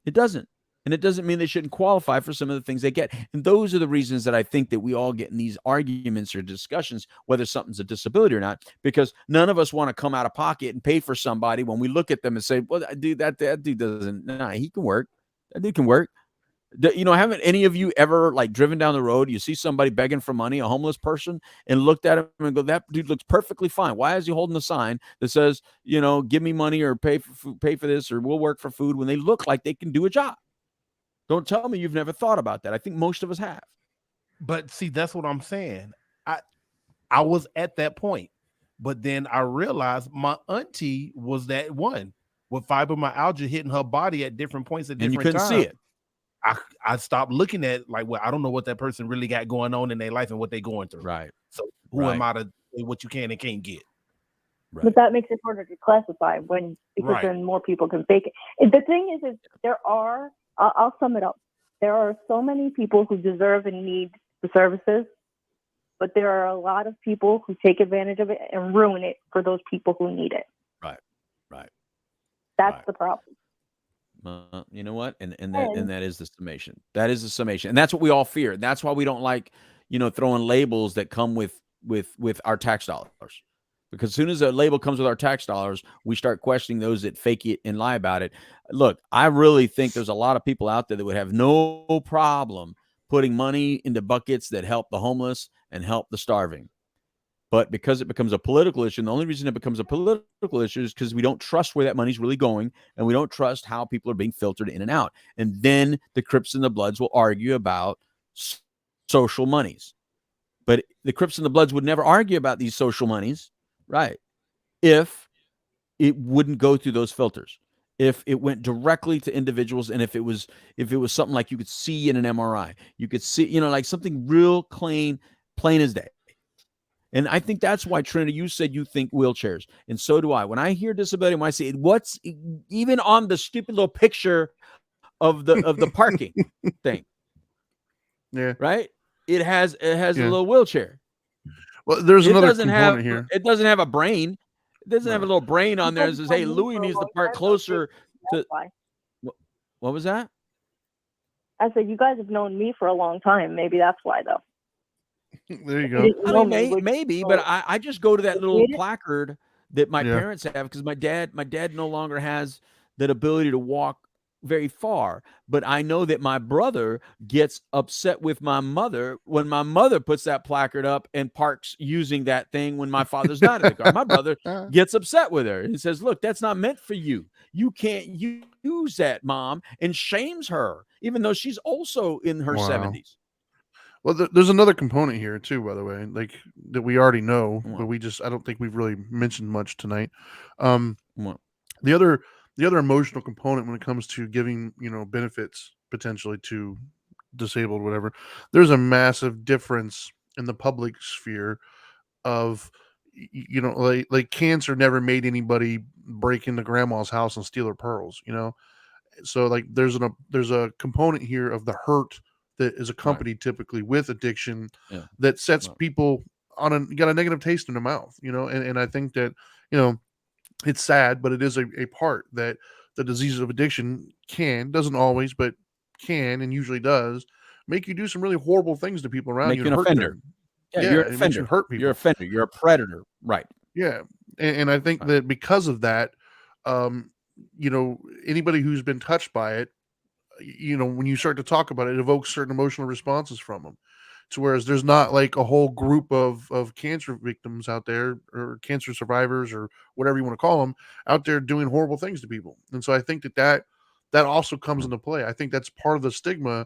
[SPEAKER 5] It doesn't. And it doesn't mean they shouldn't qualify for some of the things they get. And those are the reasons that I think that we all get in these arguments or discussions, whether something's a disability or not, because none of us want to come out of pocket and pay for somebody when we look at them and say, well, dude, that dude doesn't, he can work. That dude can work. You know, haven't any of you ever, like, driven down the road, you see somebody begging for money, a homeless person, and looked at him and go, that dude looks perfectly fine. Why is he holding a sign that says, you know, give me money or pay for food, pay for this, or we'll work for food, when they look like they can do a job? Don't tell me you've never thought about that. I think most of us have.
[SPEAKER 9] But see, that's what I'm saying. I was at that point, but then I realized my auntie was that one with fibromyalgia hitting her body at different points at different times.
[SPEAKER 5] And you couldn't see it.
[SPEAKER 9] I stopped looking at, like, well, I don't know what that person really got going on in their life and what they're going through.
[SPEAKER 5] Right.
[SPEAKER 9] So who am I to say what you can and can't get?
[SPEAKER 10] But that makes it harder to classify because
[SPEAKER 9] Right.
[SPEAKER 10] then more people can fake it. And the thing is there are, I'll sum it up. There are so many people who deserve and need the services, but there are a lot of people who take advantage of it and ruin it for those people who need it.
[SPEAKER 5] Right.
[SPEAKER 10] That's
[SPEAKER 5] Right.
[SPEAKER 10] the problem.
[SPEAKER 5] You know what? And that is the summation. That is the summation. And that's what we all fear. That's why we don't like, throwing labels that come with our tax dollars. Because as soon as a label comes with our tax dollars, we start questioning those that fake it and lie about it. Look, I really think there's a lot of people out there that would have no problem putting money into buckets that help the homeless and help the starving. But because it becomes a political issue, and the only reason it becomes a political issue is because we don't trust where that money's really going, and we don't trust how people are being filtered in and out. And then the Crips and the Bloods will argue about social monies. But the Crips and the Bloods would never argue about these social monies, right, if it wouldn't go through those filters, if it went directly to individuals, and if it was something like you could see in an MRI, you could see, like something real plain as day. And I think that's why, Trinity, you said you think wheelchairs, and so do I. When I hear disability, when I see what's even on the stupid little picture of the parking thing, right? It has a little wheelchair.
[SPEAKER 3] Well, there's another component here.
[SPEAKER 5] It doesn't have a brain. It doesn't have a little brain on there that says, "Hey, Louis needs to park closer to." What was that?
[SPEAKER 10] I said, you guys have known me for a long time. Maybe that's why, though.
[SPEAKER 3] There you go.
[SPEAKER 5] I mean, maybe, but I just go to that little placard that my parents have, because my dad no longer has that ability to walk very far. But I know that my brother gets upset with my mother when my mother puts that placard up and parks using that thing when my father's not in the car. My brother gets upset with her and says, "Look, that's not meant for you. You can't use that, Mom," and shames her, even though she's also in her 70s.
[SPEAKER 3] Well, there's another component here too, by the way, like that we already know, but I don't think we've really mentioned much tonight. The other emotional component when it comes to giving, benefits potentially to disabled, whatever, there's a massive difference in the public sphere of, like cancer never made anybody break into grandma's house and steal her pearls, So like there's a component here of the hurt that is accompanied typically with addiction that sets people on got a negative taste in their mouth, and I think that, it's sad, but it is a part that the diseases of addiction doesn't always, but can and usually does make you do some really horrible things to people around
[SPEAKER 5] Make
[SPEAKER 3] you.
[SPEAKER 5] you an offender.
[SPEAKER 3] You're an offender. You hurt people.
[SPEAKER 5] You're an offender. You're a predator. Right.
[SPEAKER 3] Yeah. And I think that because of that, anybody who's been touched by it, when you start to talk about it, it evokes certain emotional responses from them. To whereas there's not like a whole group of cancer victims out there, or cancer survivors, or whatever you want to call them, out there doing horrible things to people. And so I think that also comes into play. I think that's part of the stigma,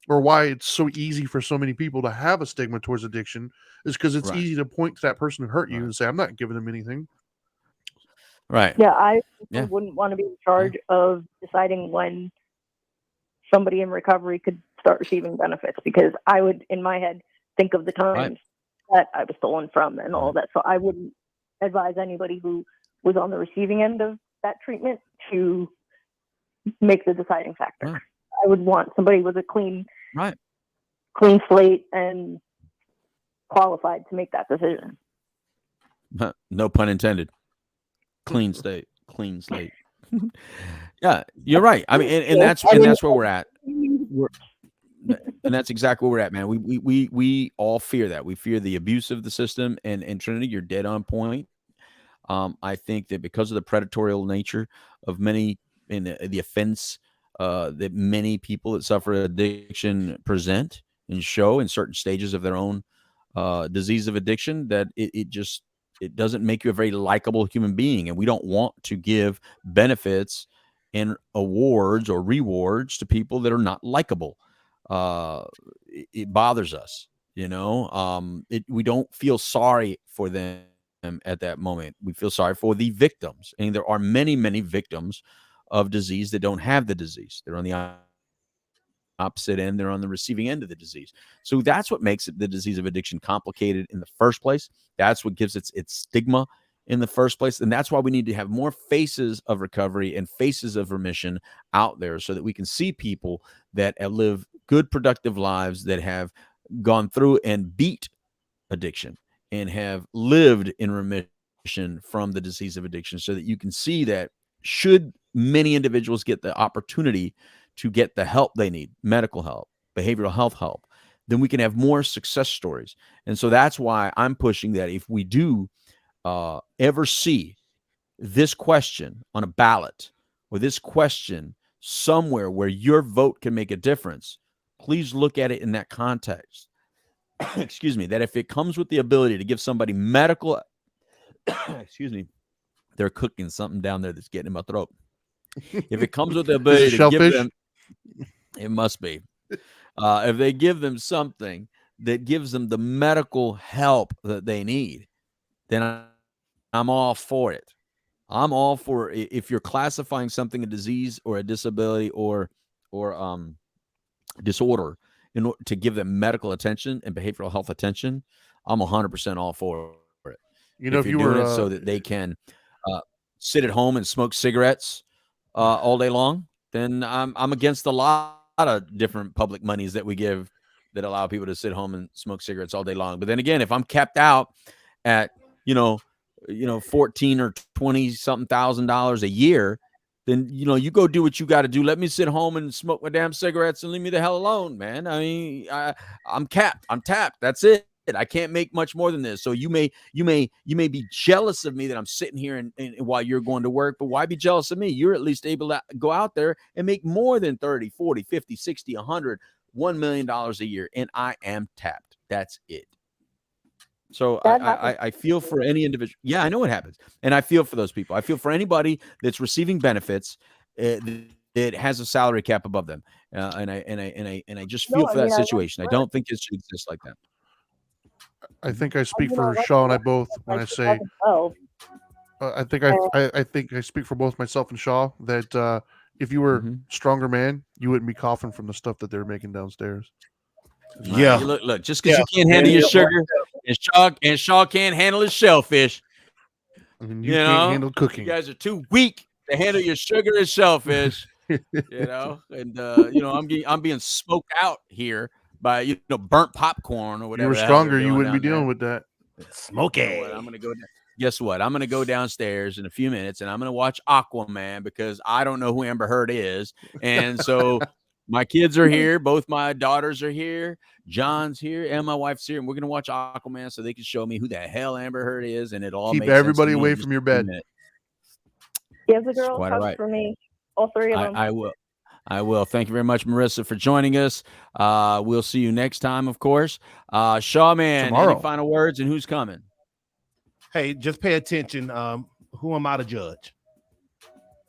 [SPEAKER 3] or why it's so easy for so many people to have a stigma towards addiction, is because it's easy to point to that person who hurt you and say, "I'm not giving them anything."
[SPEAKER 5] Right.
[SPEAKER 10] Yeah, I wouldn't want to be in charge of deciding when somebody in recovery could start receiving benefits, because I would, in my head, think of the times that I was stolen from and all that. So I wouldn't advise anybody who was on the receiving end of that treatment to make the deciding factor. I would want somebody with a clean slate and qualified to make that decision.
[SPEAKER 5] No pun intended. Clean slate. Yeah, you're right. I mean, and that's where we're at. And that's exactly where we're at, man. We all fear that. We fear the abuse of the system. And Trinity, you're dead on point. I think that because of the predatory nature of many, in the offense that many people that suffer addiction present and show in certain stages of their own disease of addiction, that it doesn't make you a very likable human being. And we don't want to give benefits and awards or rewards to people that are not likable. It bothers us, we don't feel sorry for them at that moment. We feel sorry for the victims. And there are many, many victims of disease that don't have the disease. They're on the opposite end. They're on the receiving end of the disease. So that's what makes the disease of addiction complicated in the first place. That's what gives its stigma in the first place. And that's why we need to have more faces of recovery and faces of remission out there so that we can see people that have lived good, productive lives, that have gone through and beat addiction and have lived in remission from the disease of addiction, so that you can see that should many individuals get the opportunity to get the help they need, medical help, behavioral health help, then we can have more success stories. And so that's why I'm pushing that if we do ever see this question on a ballot or this question somewhere where your vote can make a difference, please look at it in that context. Excuse me, that if it comes with the ability to give somebody medical, excuse me, they're cooking something down there that's getting in my throat. If it comes with the ability to give them, it must be. If they give them something that gives them the medical help that they need, then I'm all for it. I'm all for it. If you're classifying something a disease or a disability or disorder to give them medical attention and behavioral health attention, I'm 100% all for it.
[SPEAKER 3] You know, if you
[SPEAKER 5] doing
[SPEAKER 3] were
[SPEAKER 5] it so that they can sit at home and smoke cigarettes all day long, then I'm against a lot of different public monies that we give that allow people to sit home and smoke cigarettes all day long. But then again, if I'm capped out at, 14 or 20 something $1,000 a year, then, you go do what you got to do. Let me sit home and smoke my damn cigarettes and leave me the hell alone, man. I mean, I'm capped. I'm tapped. That's it. I can't make much more than this. So you may be jealous of me that I'm sitting here and while you're going to work, but why be jealous of me? You're at least able to go out there and make more than 30, 40, 50, 60, 100, $1 million a year. And I am tapped. That's it. So I feel for any individual. Yeah, I know what happens. And I feel for those people. I feel for anybody that's receiving benefits that has a salary cap above them. And I just feel for that situation. I don't think it should exist like that.
[SPEAKER 3] I think I speak for Shaw and I both when I say I think I speak for both myself and Shaw that if you were stronger man, you wouldn't be coughing from the stuff that they're making downstairs.
[SPEAKER 9] Yeah,
[SPEAKER 5] look, just because you can't handle your sugar, and Shaw can't handle his shellfish.
[SPEAKER 3] I mean, you can't handle cooking.
[SPEAKER 5] You guys are too weak to handle your sugar and shellfish. And I'm being smoked out here by burnt popcorn or whatever.
[SPEAKER 3] If you were stronger, you wouldn't be dealing with that.
[SPEAKER 9] Smoky.
[SPEAKER 5] I'm gonna go. Guess what? I'm gonna go downstairs in a few minutes and I'm gonna watch Aquaman because I don't know who Amber Heard is, and so my kids are here. Both my daughters are here. John's here, and my wife's here, and we're gonna watch Aquaman so they can show me who the hell Amber Heard is, and it all
[SPEAKER 3] keep
[SPEAKER 5] makes
[SPEAKER 3] everybody
[SPEAKER 5] sense to
[SPEAKER 3] away
[SPEAKER 5] me
[SPEAKER 3] from your bed.
[SPEAKER 10] Give the girls
[SPEAKER 5] quite
[SPEAKER 10] hugs
[SPEAKER 5] right.
[SPEAKER 10] for me. All three of them.
[SPEAKER 5] I will. Thank you very much, Marissa, for joining us. We'll see you next time, of course. Shaw Man,
[SPEAKER 3] Tomorrow.
[SPEAKER 5] Any final words, and who's coming?
[SPEAKER 9] Hey, just pay attention. Who am I to judge?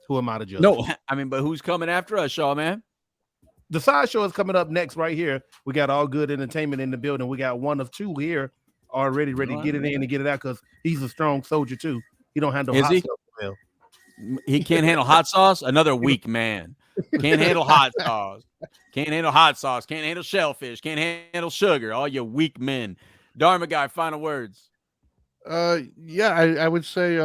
[SPEAKER 5] No, I mean, but who's coming after us, Shaw Man?
[SPEAKER 9] The side show is coming up next right here. We got All Good Entertainment in the building. We got one of two here already ready to get it in and get it out because he's a strong soldier too. He don't handle hot stuff well.
[SPEAKER 5] He can't handle hot sauce. Another weak man. Can't handle hot sauce. Can't handle hot sauce. Can't handle shellfish. Can't handle sugar. All you weak men. Dharma guy, final words.
[SPEAKER 3] Yeah, I would say,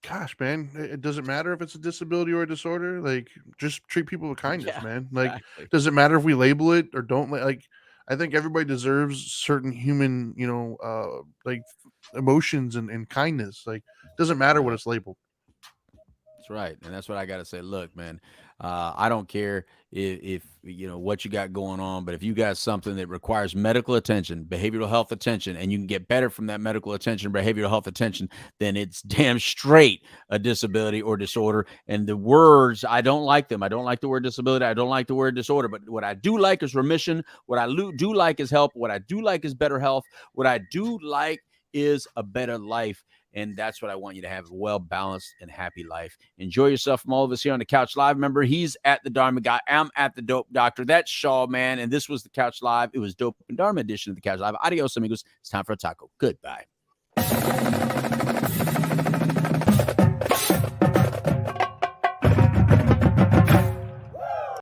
[SPEAKER 3] gosh, man, it doesn't matter if it's a disability or a disorder. Like, just treat people with kindness, man. Like,
[SPEAKER 5] exactly.
[SPEAKER 3] Does it matter if we label it or don't? Like, I think everybody deserves certain human, like emotions and kindness. Like, doesn't matter what it's labeled.
[SPEAKER 5] That's right. And that's what I got to say. Look, man, I don't care if what you got going on, but if you got something that requires medical attention, behavioral health attention, and you can get better from that medical attention, behavioral health attention, then it's damn straight a disability or disorder. And the words, I don't like them. I don't like the word disability. I don't like the word disorder. But what I do like is remission. What I do like is help. What I do like is better health. What I do like is a better life. And that's what I want you to have, a well-balanced and happy life. Enjoy yourself from all of us here on the Couch Live. Remember, he's at the Dharma Guy. I'm at the Dope Doctor. That's Shaw Man. And this was the Couch Live. It was Dope and Dharma edition of the Couch Live. Adios, amigos. It's time for a taco. Goodbye.